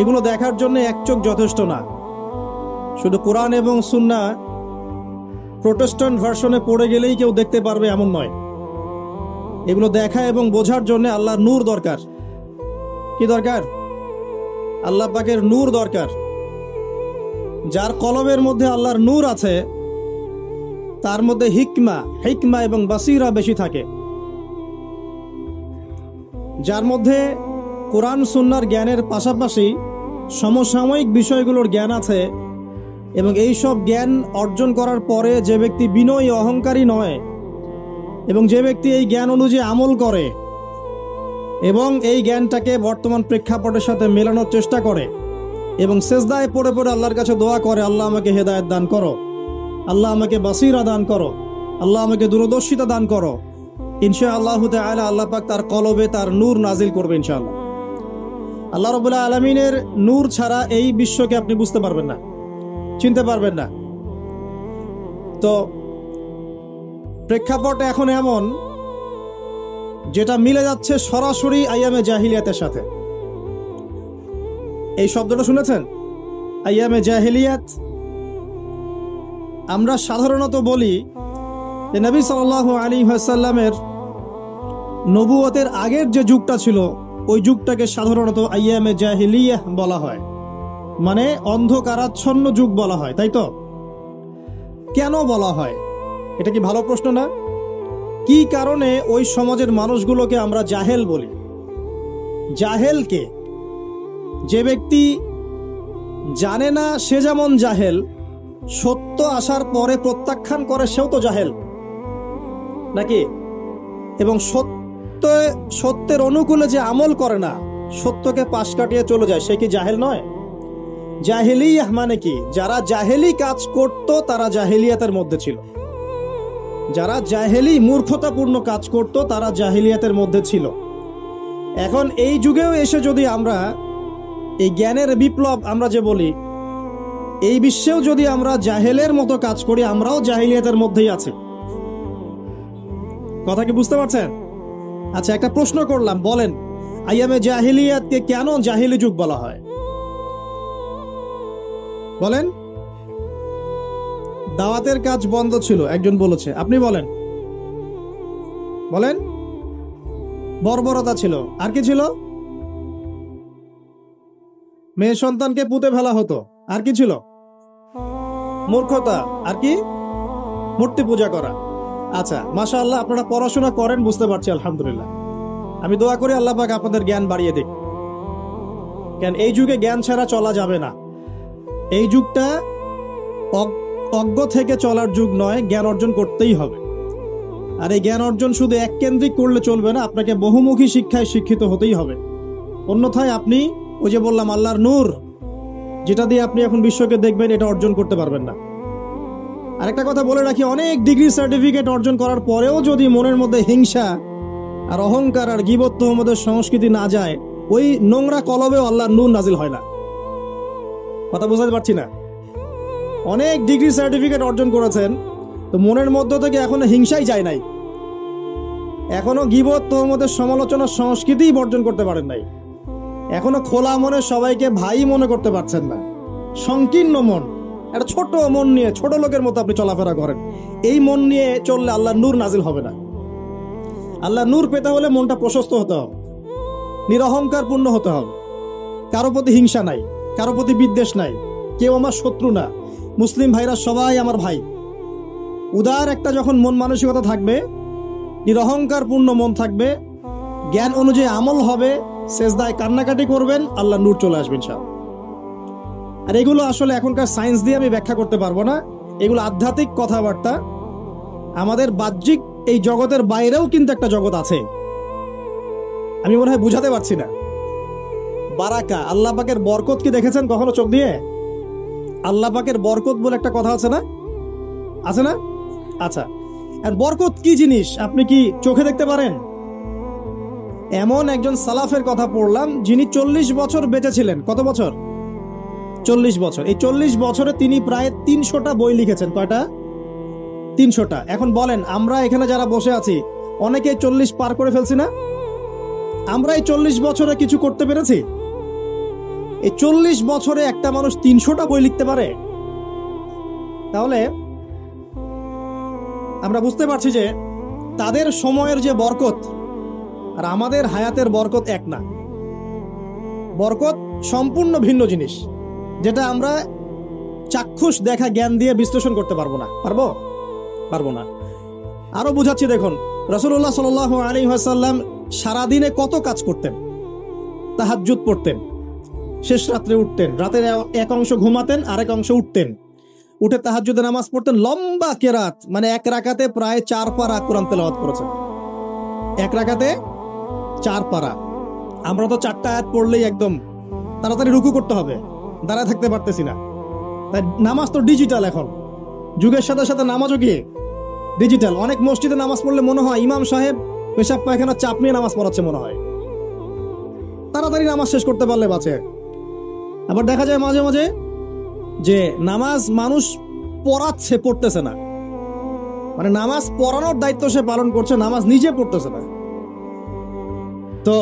এগুলো দেখার জন্য এক চোখ যথেষ্ট না। শুধু কোরআন এবং সুন্নাহ প্রোটেস্ট্যান্ট ভার্সনে পড়ে গেলেই কেউ দেখতে পারবে এমন নয়। এগুলো দেখা এবং বোঝার জন্য আল্লাহর নূর দরকার। কি দরকার? আল্লাহ পাকের নূর দরকার। যার কলবের মধ্যে আল্লাহর নূর আছে তার মধ্যে হিকমা এবং বাসিরা বেশি থাকে। যার মধ্যে কোরআন সুন্নাহর জ্ঞানের পাশাপাশি সমসাময়িক বিষয়গুলোর জ্ঞান আছে এবং এই সব জ্ঞান অর্জন করার পরে যে ব্যক্তি বিনয়ী অহংকারী নয় এবং যে ব্যক্তি এই জ্ঞান অনুযায়ী আমল করে এবং এই জ্ঞানটাকে বর্তমান প্রেক্ষাপটের সাথে মেলানোর চেষ্টা করে এবং সেজদায় পড়ে পড়ে আল্লাহর কাছে দোয়া করে, আল্লাহ আমাকে হেদায়েত দান করো, আল্লাহ আমাকে বাসিরা দান করো, আল্লাহ আমাকে দূরদর্শিতা দান করো, ইনশাআল্লাহু তাআলা আল্লাহ পাক তার কলবে তার নূর নাজিল করবে ইনশাআল্লাহ। আল্লাহ রাব্বুল আলামিনের নূর ছাড়া এই বিশ্বকে আপনি বুঝতে পারবেন না, চিনতে পারবেন না। তো প্রেক্ষাপট এখন এমন যেটা মিলে যাচ্ছে সরাসরি আইয়ামে জাহিলিয়াতের সাথে। এই শব্দটা শুনেছেন? আইয়ামে জাহিলিয়াত। আমরা সাধারণত বলি যে নবী সাল্লাল্লাহু আলাইহি ওয়াসাল্লামের নবুয়তের আগের যে যুগটা ছিল ওই যুগটাকে সাধারণত আইয়ামে জাহিলিয়াহ বলা হয়, মানে অন্ধকারাচ্ছন্ন যুগ বলা হয়, তাই তো? কেন বলা হয়? এটা কি ভালো প্রশ্ন না? কি কারণে ওই সমাজের মানুষগুলোকে আমরা জাহেল বলি? জাহেলকে, যে ব্যক্তি জানে না সে যেমন জাহেল, সত্য আসার পরে প্রত্যাখ্যান করে সেও তো জাহেল নাকি? এবং সত্যের অনুকূলে যে আমল করে না, সত্যকে পাশ কাটিয়ে চলে যায়, সে কি জাহেল নয়? জাহেলিয়াহ মানে কি? যারা জাহেলি কাজ করত তারা জাহেলিয়াতের মধ্যে ছিল। যারা জাহেলি মূর্খতাপূর্ণ কাজ করত তারা জাহেলিয়াতের মধ্যে ছিল। এখন এই যুগেও এসে যদি আমরা এই জ্ঞানের বিপ্লব আমরা যে বলি, এই বিশ্বেও যদি আমরা জাহেলের মতো কাজ করি, আমরাও জাহেলিয়াতের মধ্যেই আছি। কথা কি বুঝতে পারছেন? আচ্ছা, একটা প্রশ্ন করলাম, বলেন আইয়ামে জাহেলিয়াতকে কেন জাহেলি যুগ বলা হয়? বলেন। দাওয়াতের কাজ বন্ধ ছিল, একজন বলেছে। আপনি বলেন। বলেন। বর্বরতা ছিল। আর কি ছিল? মেয়ে সন্তানকে পুঁতে ফেলা হতো। আর কি ছিল? মূর্খতা। আর কি? মূর্তি পূজা করা। আচ্ছা, মাশাআল্লাহ, আপনারা পড়াশোনা করেন, বুঝতে পারছি, আলহামদুলিল্লাহ। আমি দোয়া করি আল্লাহ পাক আপনাদের জ্ঞান বাড়িয়ে দিক। কেন এই যুগে জ্ঞান ছাড়া চলা যাবে না। এই যুগটা অজ্ঞ থেকে চলার যুগ নয়, জ্ঞান অর্জন করতেই হবে। আর এই জ্ঞান অর্জন শুধু এককেন্দ্রিক করলে চলবে না, আপনাকে বহুমুখী শিক্ষায় শিক্ষিত হতেই হবে। অন্যথায় আপনি ওই যে বললাম আল্লাহর নূর, যেটা দিয়ে আপনি এখন বিশ্বকে দেখবেন, এটা অর্জন করতে পারবেন না। আরেকটা কথা বলে রাখি, অনেক ডিগ্রি সার্টিফিকেট অর্জন করার পরেও যদি মনের মধ্যে হিংসা আর অহংকার আর গীবত তোহমতের সংস্কৃতি না যায়, ওই নোংরা কলবেও আল্লাহর নূর নাজিল হয় না। কথা বুঝতে পারছি না? অনেক ডিগ্রি সার্টিফিকেট অর্জন করেছেন, তো মনের মধ্য থেকে এখনো হিংসাই যায় নাই, এখনো গীবত তোহমতের সমালোচনার সংস্কৃতি বর্জন করতে পারেন নাই, এখনো খোলা মনে সবাইকে ভাই মনে করতে পারছেন না। সংকীর্ণ মন, একটা ছোট মন নিয়ে ছোট লোকের মতো আপনি চলাফেরা করেন। এই মন নিয়ে চললে আল্লাহর নূর নাজিল হবে না। আল্লাহর নূর পেতে হলে মনটা প্রশস্ত হতে হবে, নিরহংকার পূর্ণ হতে হবে, কারো প্রতি হিংসা নাই, কারো প্রতি বিদ্বেষ নাই, কেউ আমার শত্রু না, মুসলিম ভাইরা সবাই আমার ভাই। উদার একটা যখন মন মানসিকতা থাকবে, নিরহংকার পূর্ণ মন থাকবে, জ্ঞান অনুযায়ী আমল হবে, সেজদায় কান্নাকাটি করবেন, আল্লাহর নূর চলে আসবে ইনশাআল্লাহ। আর এগুলো আসলে এখনকার সায়েন্স দিয়ে আমি ব্যাখ্যা করতে পারবো না, এগুলো আধ্যাত্মিক কথাবার্তা। আমাদের বাহ্যিক এই জগতের বাইরেও কিন্তু একটা জগৎ আছে, আমি মনে হয় বুঝাতে পারছি না। বারাকা, আল্লাহ পাকের বরকত কি দেখেছেন কখনো চোখ দিয়ে? আল্লাহ পাকের বরকত বলে একটা কথা আছে না? আছে না? আচ্ছা, আর বরকত কি জিনিস আপনি কি চোখে দেখতে পারেন? এমন একজন সালাফের কথা পড়লাম যিনি 40 বছর বেঁচে ছিলেন। কত বছর? 40 বছর। এই 40 বছরে তিনি প্রায় 300টা বই লিখেছেন। কয়টা? 300টা। এখন বলেন, আমরা এখানে যারা বসে আছি অনেকে 40 পার করে ফেলছি না? আমরা এই 40 বছরে কিছু করতে পেরেছি? এই 40 বছরে একটা মানুষ 300টা বই লিখতে পারে? তাহলে আমরা বুঝতে পারছি যে তাদের সময়ের যে বরকত আর আমাদের হায়াতের বরকত এক না। বরকত সম্পূর্ণ ভিন্ন জিনিস, যেটা আমরা চাক্ষুষ দেখা জ্ঞান দিয়ে বিশ্লেষণ করতে পারবো না। পারবো না। আরো বুঝাচ্ছি, দেখুন রাসূলুল্লাহ সাল্লাল্লাহু আলাইহি ওয়াসাল্লাম সারাদিনে কত কাজ করতেন। তাহাজ্জুদ পড়তেন, শেষ রাত্রে উঠতেন, রাতের এক অংশ ঘুমাতেন, আরেক অংশ উঠতেন, উঠে তাহাজ্জুদের নামাজ পড়তেন, লম্বা কেরাত, মানে এক রাকাতে প্রায় 4 পারা কোরআন তেলাওয়াত করেছেন। এক রাকাতে 4 পারা। আমরা তো 4টা আয়াত পড়লেই একদম তাড়াতাড়ি রুকু করতে হবে, দাঁড়ায় থাকতে পারতেছি না। তাই নামাজ তো ডিজিটাল, এখন যুগের সাথে সাথে নামাজও কি ডিজিটাল। অনেক মসজিদে নামাজ পড়লে মনে হয় ইমাম সাহেব পেশাব পায়খানা চাপ নিয়ে নামাজ পড়াচ্ছে মনে হয়। তাড়াতাড়ি নামাজ শেষ করতে পারলে বাঁচে। আবার দেখা যায় মাঝে মাঝে যে নামাজ মানুষ পড়াচ্ছে, পড়তেছে না, মানে নামাজ পড়ানোর দায়িত্ব সে পালন করছে, নামাজ নিজে পড়তেছে না। তো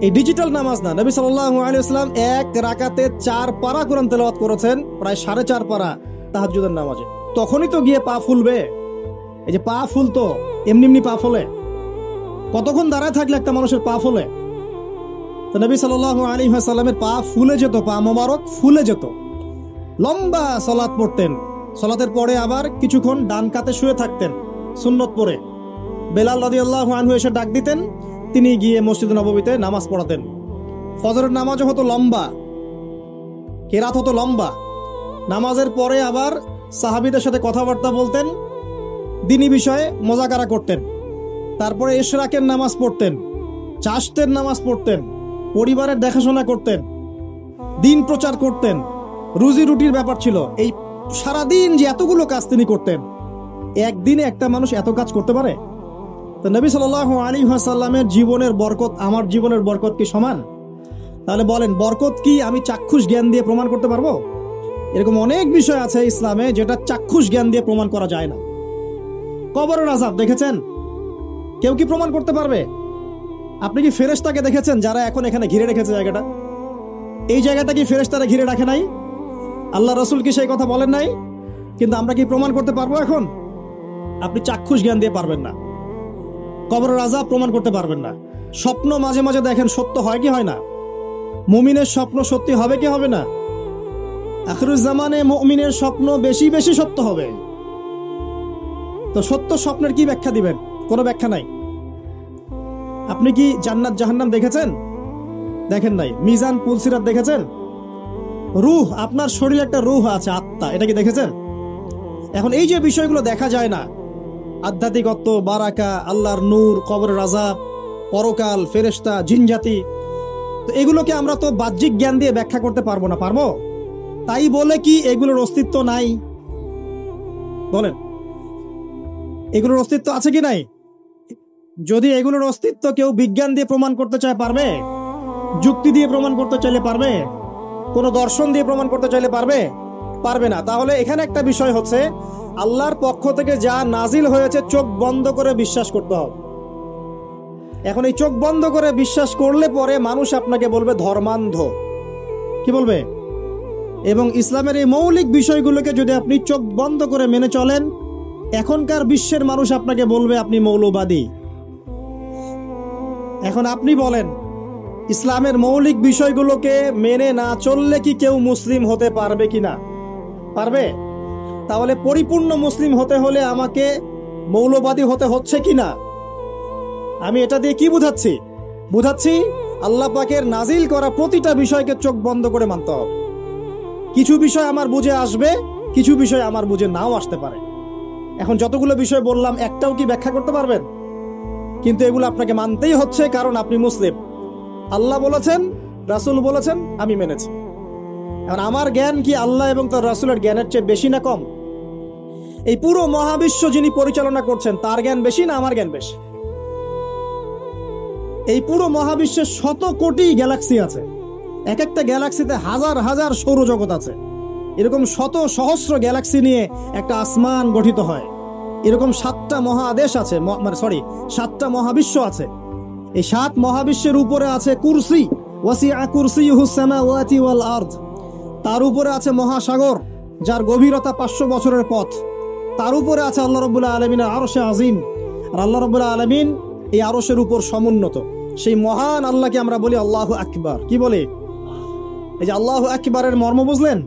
এই ডিজিটাল নামাজ না। নবী সাল্লাল্লাহু আলাইহি ওয়াসাল্লাম এক রাকাতে 4 পারা কোরআন তেলাওয়াত করেছেন, প্রায় 4.5 পারা তাহাজ্জুদের নামাজে। তখনই তো গিয়ে পা ফুলবে। এই যে পা ফুলতো, এমনি এমনি পা ফলে? কতক্ষণ দাঁড়ায় থাকলে একটা মানুষের পা ফলে? তো নবী সাল্লাল্লাহু আলাইহি ওয়াসাল্লামের পা ফুলে যেত, পা মোবারক ফুলে যেত। লম্বা সালাত পড়তেন, সালাতের পরে আবার কিছুক্ষণ ডান কাতে শুয়ে থাকতেন সুন্নত পড়ে। বেলাল রাদিয়াল্লাহু আনহু এসে ডাক দিতেন, তিনি গিয়ে মসজিদ নববীতে নামাজ পড়াতেন। ফজরের নামাজও হতো লম্বা, কেরাত হতো লম্বা। নামাজের পরে আবার সাহাবীদের সাথে কথাবার্তা বলতেন, দ্বীনি বিষয়ে মোজাকারা করতেন। তারপরে ইশরাকের নামাজ পড়তেন, চাশতের নামাজ পড়তেন, পরিবারের দেখাশোনা করতেন, দিন প্রচার করতেন, রুজি রুটির ব্যাপার ছিল। এই সারাদিন যে এতগুলো কাজ তিনি করতেন, একদিনে একটা মানুষ এত কাজ করতে পারে? তো নবী সাল্লাল্লাহু আলাইহি ওয়াসাল্লামের জীবনের বরকত আমার জীবনের বরকত কি সমান? তাহলে বলেন, বরকত কি আমি চাক্ষুষ জ্ঞান দিয়ে প্রমাণ করতে পারবো? এরকম অনেক বিষয় আছে ইসলামে যেটা চাক্ষুষ জ্ঞান দিয়ে প্রমাণ করা যায় না। কবরের আযাব দেখেছেন? কেউ কি প্রমাণ করতে পারবে? আপনি কি ফেরেশতাকে দেখেছেন যারা এখন এখানে ঘিরে রেখেছে জায়গাটা? এই জায়গাটা কি ফেরেশতারা ঘিরে রাখে নাই? আল্লাহ রাসূল কি সেই কথা বলেন নাই? কিন্তু আমরা কি প্রমাণ করতে পারবো এখন? আপনি চাক্ষুষ জ্ঞান দিয়ে পারবেন না। কবরের আযাব প্রমাণ করতে পারবেন না। স্বপ্ন মাঝে মাঝে দেখেন, সত্য হয় কি হয় না? মুমিনের স্বপ্ন সত্যি হবে কি হবে না? আখিরুজ জামানে মুমিনের স্বপ্ন বেশি বেশি সত্য হবে। তো সত্য স্বপ্নের কি ব্যাখ্যা দিবেন? কোনো ব্যাখ্যা নাই। আপনি কি জান্নাত জাহান্নাম দেখেছেন? দেখেন নাই। মিজান পুলসিরাত দেখেছেন? রূহ, আপনার শরীরে একটা রূহ আছে, আত্মা, এটা কি দেখেছেন? এখন এই যে বিষয়গুলো দেখা যায় না, আধ্যাত্মিকত্ব, বারাকা, আল্লাহর নূর, কবরের আযাব, পরকাল, ফেরেশতা, জিনজাতি, তো এগুলোকে আমরা তো বাহ্যিক জ্ঞান দিয়ে ব্যাখ্যা করতে পারবো না। পারবো? তাই বলে কি এগুলোর অস্তিত্ব নাই? বলেন, এগুলোর অস্তিত্ব আছে কি নাই? যদি এগুলোর অস্তিত্ব কেউ বিজ্ঞান দিয়ে প্রমাণ করতে চায় পারবে? যুক্তি দিয়ে প্রমাণ করতে চাইলে পারবে? কোনো দর্শন দিয়ে প্রমাণ করতে চাইলে পারবে? পারবে না। তাহলে এখানে একটা বিষয় হচ্ছে, আল্লাহর পক্ষ থেকে যা নাজিল হয়েছে চোখ বন্ধ করে বিশ্বাস করতে হবে। এখন এই চোখ বন্ধ করে বিশ্বাস করলে পরে মানুষ আপনাকে বলবে ধর্মান্ধ। কি বলবে? এবং ইসলামের এই মৌলিক বিষয়গুলোকে যদি আপনি চোখ বন্ধ করে মেনে চলেন, এখনকার বিশ্বের মানুষ আপনাকে বলবে আপনি মৌলবাদী। এখন আপনি বলেন, ইসলামের মৌলিক বিষয়গুলোকে মেনে না চললে কি কেউ মুসলিম হতে পারবে কিনা? পারবে? তাহলে পরিপূর্ণ মুসলিম হতে হলে আমাকে মৌলবাদী হতে হচ্ছে কিনা? আমি এটা দিয়ে কি বুঝাচ্ছি? আল্লাহ পাকের নাজিল করা প্রতিটা বিষয়কে চোখ বন্ধ করে মানতে হবে। কিছু বিষয় আমার বুঝে আসবে, কিছু বিষয় আমার বুঝে নাও আসতে পারে। এখন যতগুলো বিষয় বললাম, একটাও কি ব্যাখ্যা করতে পারবেন? কিন্তু এগুলো আপনাকে মানতেই হচ্ছে, কারণ আপনি মুসলিম। আল্লাহ বলেছেন, রাসূল বলেছেন, আমি মেনেছি। আর আমার জ্ঞান কি আল্লাহ এবং তার রাসূলের জ্ঞানের চেয়ে বেশি না কম? এই পুরো মহাবিশ্ব যিনি পরিচালনা করছেন, তার জ্ঞান বেশি না আমার জ্ঞান বেশি? এই পুরো মহাবিশ্বে শত কোটি গ্যালাক্সি আছে, এক একটা গ্যালাক্সিতে হাজার হাজার সৌরজগৎ আছে। এরকম শত সহস্র গ্যালাক্সি নিয়ে একটা আসমান গঠিত হয়। এরকম 7টা মহাদেশ আছে, 7টা মহাবিশ্ব আছে। এই 7 মহাবিশ্বের উপরে আছে কুরসি, ওয়াসিআ কুরসিয়ুহুস সামাওয়াতি ওয়াল আরদ, তার উপরে আছে মহাসাগর যার গভীরতা 500 বছরের পথ। তার উপরে আছে আল্লাহ রাব্বুল আলামিনের আরশে আজিম, আর আল্লাহ রাব্বুল আলামিন এই আরশের উপর সমুন্নত। সেই মহান আল্লাহকে আমরা বলি আল্লাহু আকবার। কি বলে? এই যে আল্লাহু আকবারের মর্ম বুঝলেন?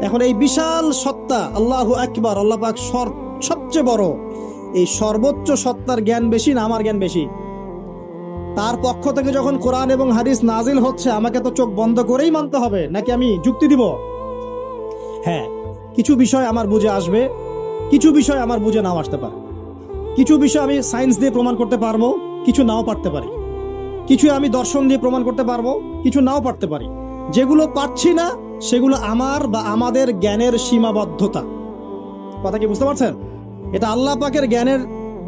এখন এই বিশাল সত্তা আল্লাহু আকবার, আল্লাহ পাক সবচেয়ে বড়, এই সর্বোচ্চ সত্তার জ্ঞান বেশি না আমার জ্ঞান বেশি? তার পক্ষ থেকে যখন কোরআন এবং হাদিস নাজিল হচ্ছে, আমাকে তো চোখ বন্ধ করেই মানতে হবে, নাকি আমি যুক্তি দিব? হ্যাঁ, কিছু বিষয় আমার বুঝে আসবে, কিছু বিষয় আমার বুঝে নাও আসতে পারে। কিছু বিষয় আমি সায়েন্স দিয়ে প্রমাণ করতে পারবো, কিছু নাও পারতে পারি। কিছু আমি দর্শন দিয়ে প্রমাণ করতে পারবো, কিছু নাও পারতে পারি। যেগুলো পারছি না সেগুলো আমার বা আমাদের জ্ঞানের সীমাবদ্ধতা। কথা কি বুঝতে পারছেন? এটা আল্লাহ পাকের জ্ঞানের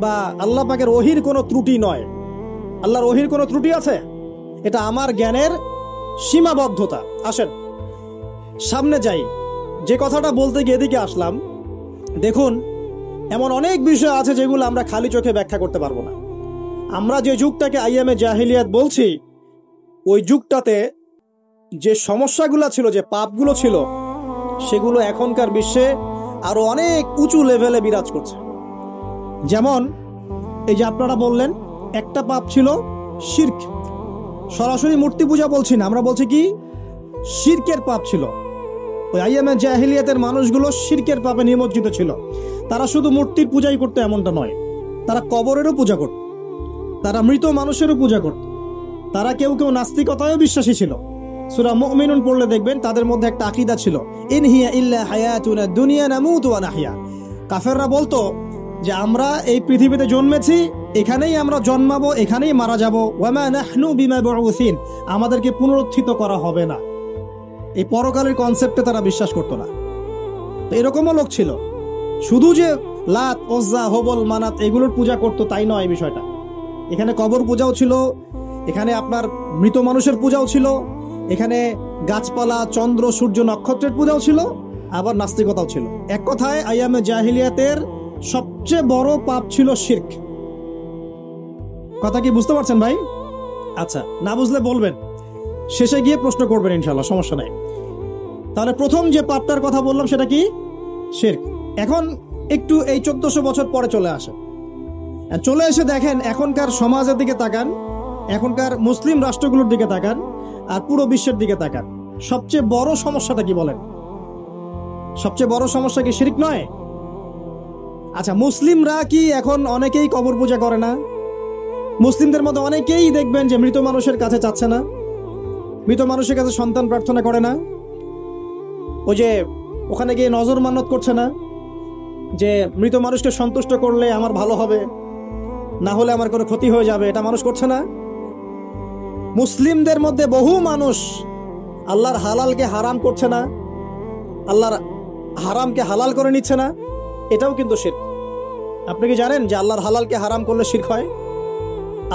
বা আল্লাহ পাকের ওহির কোনো ত্রুটি নয়। আল্লাহর ওহির কোনো ত্রুটি আছে? এটা আমার জ্ঞানের সীমাবদ্ধতা। আসেন সামনে যাই। যে কথাটা বলতে গিয়ে এদিকে আসলাম, দেখুন এমন অনেক বিষয় আছে যেগুলো আমরা খালি চোখে ব্যাখ্যা করতে পারবো না। আমরা যে যুগটাকে আইয়ামে জাহিলিয়াত বলছি, ওই যুগটাতে যে সমস্যাগুলো ছিল, যে পাপগুলো ছিল, সেগুলো এখনকার বিশ্বে আরো অনেক উঁচু লেভেলে বিরাজ করছে। যেমন এই যে আপনারা বললেন, একটা পাপ ছিল শিরক। সরাসরি মূর্তি পূজা বলছি না, আমরা বলছি কি শিরকের পাপ ছিল। ওই আইয়ামে জাহিলিয়াতের মানুষগুলো শিরকের পাপে নিমজ্জিত ছিল। তারা শুধু মূর্তির পূজাই করতো এমনটা নয়, তারা কবরেরও পূজা করত, তারা মৃত মানুষেরও পূজা করত, তারা কেউ কেউ নাস্তিকতায়ও বিশ্বাসী ছিল। সূরা মুমিনুন পড়লে দেখবেন তাদের মধ্যে একটা আকীদা ছিল, ইন হিয়া ইল্লা হায়াতুনা দুনিয়া নামুতু ওয়া নাহইয়া। কাফেররা বলতো যে আমরা এই পৃথিবীতে জন্মেছি, এখানেই আমরা জন্মাবো, এখানেই মারা যাব, ওয়া মা নাহনু বিমাবউসিন, আমাদেরকে পুনরুত্থিত করা হবে না। এই পরকালের কনসেপ্টে তারা বিশ্বাস করতো না। তো এরকমও লোক ছিল। শুধু যে লাত, ওজ্জা, হবল, মানাত এগুলোর পূজা করতো তাই নয় বিষয়টা। এখানে কবর পূজাও ছিল, এখানে আপনার মৃত মানুষের পূজাও ছিল, এখানে গাছপালা, চন্দ্র, সূর্য, নক্ষত্রের পূজাও ছিল, আবার নাস্তিকতাও ছিল। এক কথায় আইয়ামে জাহিলিয়াতের সবচেয়ে বড় পাপ ছিল শিরক। কথা কি বুঝতে পারছেন ভাই? আচ্ছা, না বুঝলে বলবেন, শেষে গিয়ে প্রশ্ন করবেন ইনশাল্লাহ, সমস্যা নাই। তাহলে প্রথম যে পাপটার কথা বললাম সেটা কি? শিরক। এখন একটু এই 1400 বছর পরে চলে আসে, চলে এসে দেখেন এখনকার সমাজের দিকে তাকান, এখনকার মুসলিম রাষ্ট্রগুলোর দিকে তাকান, আর পুরো বিশ্বের দিকে তাকান। সবচেয়ে বড় সমস্যাটা কি বলেন? সবচেয়ে বড় সমস্যা কি শিরক নয়? আচ্ছা, মুসলিমরা কি এখন অনেকেই কবর পূজা করে না? মুসলিমদের মধ্যে অনেকেই দেখবেন যে মৃত মানুষের কাছে চাচ্ছে না, মৃত মানুষের কাছে সন্তান প্রার্থনা করে না, ওই যে ওখানে গিয়ে নজর মানত করছে না যে মৃত মানুষকে সন্তুষ্ট করলে আমার ভালো হবে, না হলে আমার কোনো ক্ষতি হয়ে যাবে, এটা মানুষ করছে না। মুসলিমদের মধ্যে বহু মানুষ আল্লাহর হালালকে হারাম করছে না, আল্লাহর হারামকে হালাল করে নিচ্ছে না, এটাও কিন্তু শিরক। আপনি কি জানেন যে আল্লাহর হালালকে হারাম করলে শিরক হয়?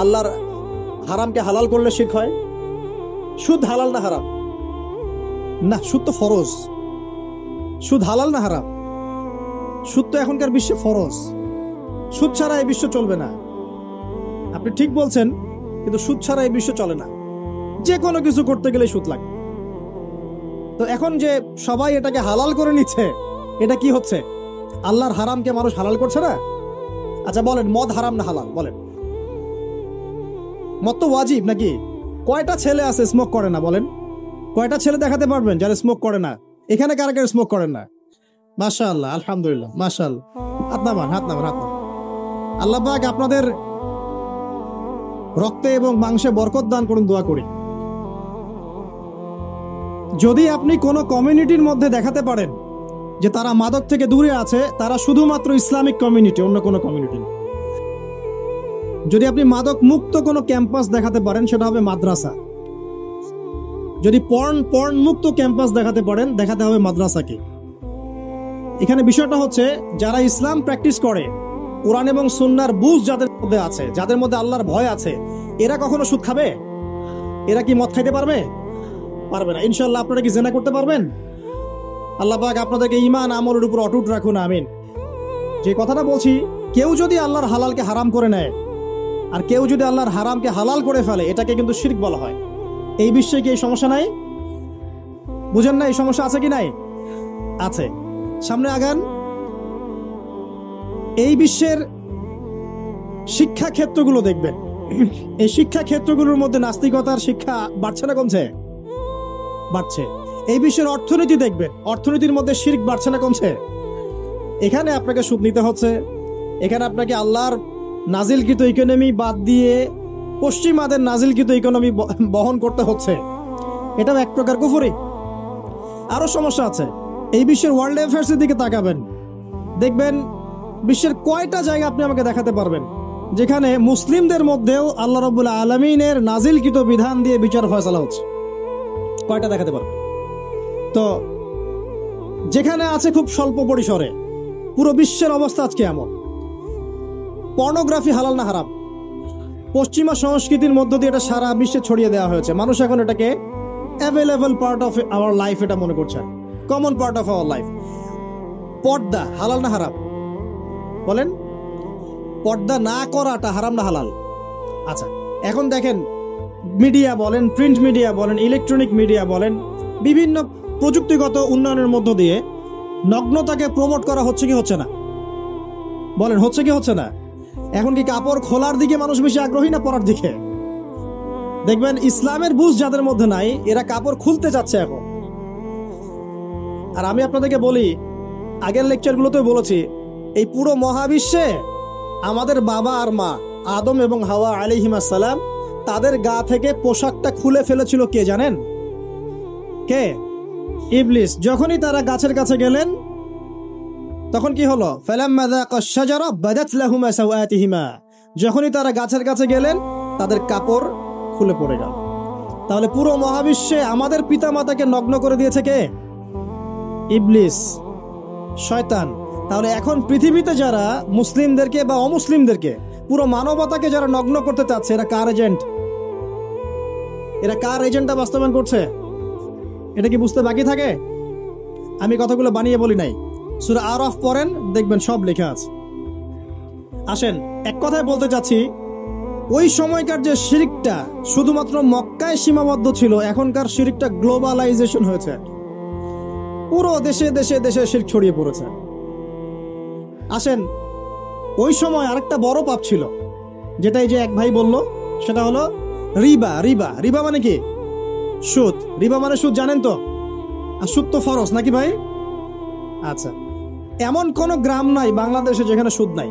আল্লাহর হারামকে হালাল করলে শিরক হয়। সুদ হালাল না হারাম? না, সুদ তো ফরজ। সুদ হালাল না হারাম? সুদ তো এখনকার বিশ্বে ফরজ। সুদ ছাড়া এই বিশ্ব চলবে না। আপনি ঠিক বলছেন, কিন্তু সুদ ছাড়া এই বিশ্ব চলে না। যে কোনো কিছু করতে গেলে সুদ লাগে। তো এখন যে সবাই এটাকে হালাল করে নিচ্ছে, এটা কি হচ্ছে? আল্লাহর হারামকে মানুষ হালাল করছে না। আচ্ছা বলেন, মদ হারাম না হালাল? বলেন। মদ তো ওয়াজিব নাকি? কয়টা ছেলে আছে স্মোক করে না? বলেন, কয়টা ছেলে দেখাতে পারবেন যারা স্মোক করে না? এখানে কারা কারা স্মোক করেন না? মাশাআল্লাহ, আলহামদুলিল্লাহ, মাশাআল্লাহ। হাত নামান, হাত নামান, হাত নামান। আল্লাহ পাক আপনাদের রক্তে এবং মাংসে বরকত দান করুন, দোয়া করি। যদি আপনি কোনো কমিউনিটির মধ্যে দেখাতে পারেন যে তারা মাদক থেকে দূরে আছে, তারা শুধুমাত্র ইসলামিক কমিউনিটি, অন্য কোনো কমিউনিটি না। যদি আপনি মাদক মুক্ত কোনো ক্যাম্পাস দেখাতে পারেন, সেটা হবে মাদ্রাসা। যদি পর্ন মুক্ত ক্যাম্পাস দেখাতে পারেন, দেখাতে হবে মাদ্রাসাকে। এখানে বিষয়টা হচ্ছে, যারা ইসলাম প্র্যাকটিস করে, কোরআন এবং সুন্নাহর বুঝ যাদের মধ্যে আছে, যাদের মধ্যে আল্লাহর ভয় আছে, এরা কখনো সুদ খাবে? এরা কি মদ খাইতে পারবে? পারবে না। ইনশাআল্লাহ আপনারা কি জিনা করতে পারবেন? আল্লাহ পাক আপনাদেরকে ঈমান আমলের উপর অটুট রাখুন, আমিন। যে কথাটা বলছি, কেউ যদি আল্লাহর হালালকে হারাম করে নেয়, আর কেউ যদি আল্লাহর হারামকে হালাল করে ফেলে, এটাকে কিন্তু শিরক বলা হয়। এই বিশ্বে কি এই সমস্যা নাই? বুঝেন না এই সমস্যা আছে কি নাই? আছে। সামনে আগান। এই বিশ্বের শিক্ষা ক্ষেত্রগুলো দেখবেন, এই শিক্ষা ক্ষেত্রগুলোর মধ্যে নাস্তিকতার শিক্ষা বাড়ছে না কমছে? বাড়ছে। এই বিশ্বের অর্থনীতি দেখবেন, অর্থনীতির মধ্যে শিরক বাড়ছে না কমছে? এখানে আপনাকে সুদ নিতে হচ্ছে, এখানে আপনাকে আল্লাহর নাজিলকৃত ইকোনমি বাদ দিয়ে পশ্চিমাদের নাজিলকৃত ইকোনমি বহন করতে হচ্ছে। এটাও এক প্রকার কুফরি। আরো সমস্যা আছে। এই বিশ্বের ওয়ার্ল্ড অ্যাফেয়ার্স এর দিকে তাকাবেন, দেখবেন বিশ্বের কয়টা জায়গা আপনি আমাকে দেখাতে পারবেন যেখানে মুসলিমদের মধ্যেও আল্লাহ রাব্বুল আলামিনের নাজিলকৃত বিধান দিয়ে বিচার ফয়সালা হচ্ছে? কয়টা দেখাতে পারবেন? তো যেখানে আছে খুব স্বল্প পরিসরে। পুরো বিশ্বের অবস্থা আজকে এমন। পর্নোগ্রাফি হালাল না হারাম? পশ্চিমা সংস্কৃতির মধ্য দিয়ে এটা সারা বিশ্বে ছড়িয়ে দেওয়া হয়েছে। মানুষ এখন এটাকে available part of our life এটা মনে করছে, common part of our life. পর্দা হালাল না হারাম? বলেন, পর্দা না করাটা হারাম না হালাল? আচ্ছা, এখন দেখেন মিডিয়া বলেন, প্রিন্ট মিডিয়া বলেন, ইলেকট্রনিক মিডিয়া বলেন, বিভিন্ন প্রযুক্তিগত উন্নয়নের মধ্য দিয়ে নগ্নতাকে প্রমোট করা হচ্ছে কি হচ্ছে না? বলেন, হচ্ছে কি হচ্ছে না? এখন কি কাপড় খোলার দিকে মানুষ বেশি আগ্রহী না পরার দিকে? দেখবেন ইসলামের বুঝ যাদের মধ্যে নাই, এরা কাপড় খুলতে চাচ্ছে এখন। আর আমি আপনাদেরকে বলি, আগের লেকচারগুলোতে বলেছি, এই পুরো মহাবিশ্বে আমাদের বাবা আর মা আদম এবং হাওয়া আলাইহিস সালাম, তাদের গা থেকে পোশাকটা খুলে ফেলেছিল কে জানেন? কে? ইবলিস। যখনই তারা গাছের কাছে গেলেন তখন কি হলো? ফালাম্মা যাকা আশ-শাজারা বাদাত লাহুমা সাওআতিহিমা। যখনই তারা গাছের কাছে গেলেন তাদের কাপড় খুলে পড়ে গেল। তাহলে পুরো মহাবিশ্বে আমাদের পিতামাতাকে নগ্ন করে দিয়েছে কে? ইবলিস, শয়তান। তাহলে এখন পৃথিবীতে যারা মুসলিমদেরকে বা অমুসলিমদেরকে, পুরো মানবতাকে যারা নগ্ন করতে চাচ্ছে, এরা কার এজেন্ট? এরা কার এজেন্টটা বাস্তবায়ন করছে? এটা কি বুঝতে বাকি থাকে? আমি কথাগুলো বানিয়ে বলি নাই। সূরা আরাফ পড়েন, দেখবেন সব লেখা আছে। আসেন, এক কথায় বলতে চাচ্ছি, ওই সময়কার যে শিরকটা শুধুমাত্র মক্কায় সীমাবদ্ধ ছিল, এখনকার শিরকটা গ্লোবালাইজেশন হয়েছে, পুরো দেশে দেশে দেশে শিরক ছড়িয়ে পড়েছে। আসেন, ওই সময় আরেকটা বড় পাপ ছিল, যেটা এই যে এক ভাই বলল, সেটা হলো রিবা। রিবা, রিবা মানে কি? সুদ। রিবা মানে সুদ, জানেন তো? আর সুদ তো ফরজ নাকি ভাই? আচ্ছা, এমন কোন গ্রাম নাই বাংলাদেশে যেখানে সুদ নাই,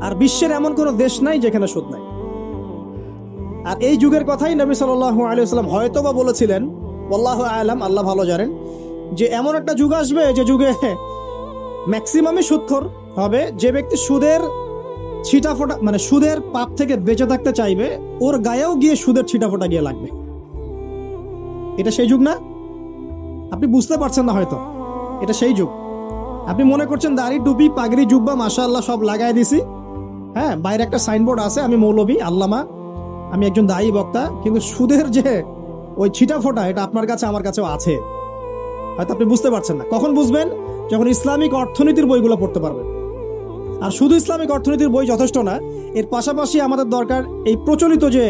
আর বিশ্বের এমন কোন দেশ নাই যেখানে সুদ নাই। আর এই যুগের কথাই নবী সাল্লাল্লাহু আলাইহি ওয়াসাল্লাম হয়তো বা বলেছিলেন, আল্লাহু আ'লাম, আল্লাহ ভালো জানেন, যে এমন একটা যুগ আসবে যে যুগে ম্যাক্সিমামই সুদখোর হবে। যে ব্যক্তি সুদের ছিটাফোঁটা, মানে সুদের পাপ থেকে বেঁচে থাকতে চাইবে, ওর গায়েও গিয়ে সুদের ছিটাফোঁটা গিয়ে লাগবে। এটা সেই যুগ না? আপনি বুঝতে পারছেন না হয়তো, এটা সেই যুগ। আপনি মনে করছেন দাড়ি, টুপি, পাগড়ি, জুব্বা মাশাআল্লাহ সব লাগাই দিছি, হ্যাঁ, বাইরে একটা সাইনবোর্ড আছে, আমি মৌলবী, আল্লামা, আমি একজন দায়ী বক্তা, কিন্তু সুদের যে ওই ছিটাফোঁটা, এটা আপনার কাছে আমার কাছেও আছে। হয়তো আপনি বুঝতে পারছেন না। কখন বুঝবেন? যখন ইসলামিক অর্থনীতির বইগুলো পড়তে পারবেন। আর শুধু ইসলামিক অর্থনীতির বই যথেষ্ট না, এর পাশাপাশি আমাদের দরকার এই প্রচলিত যে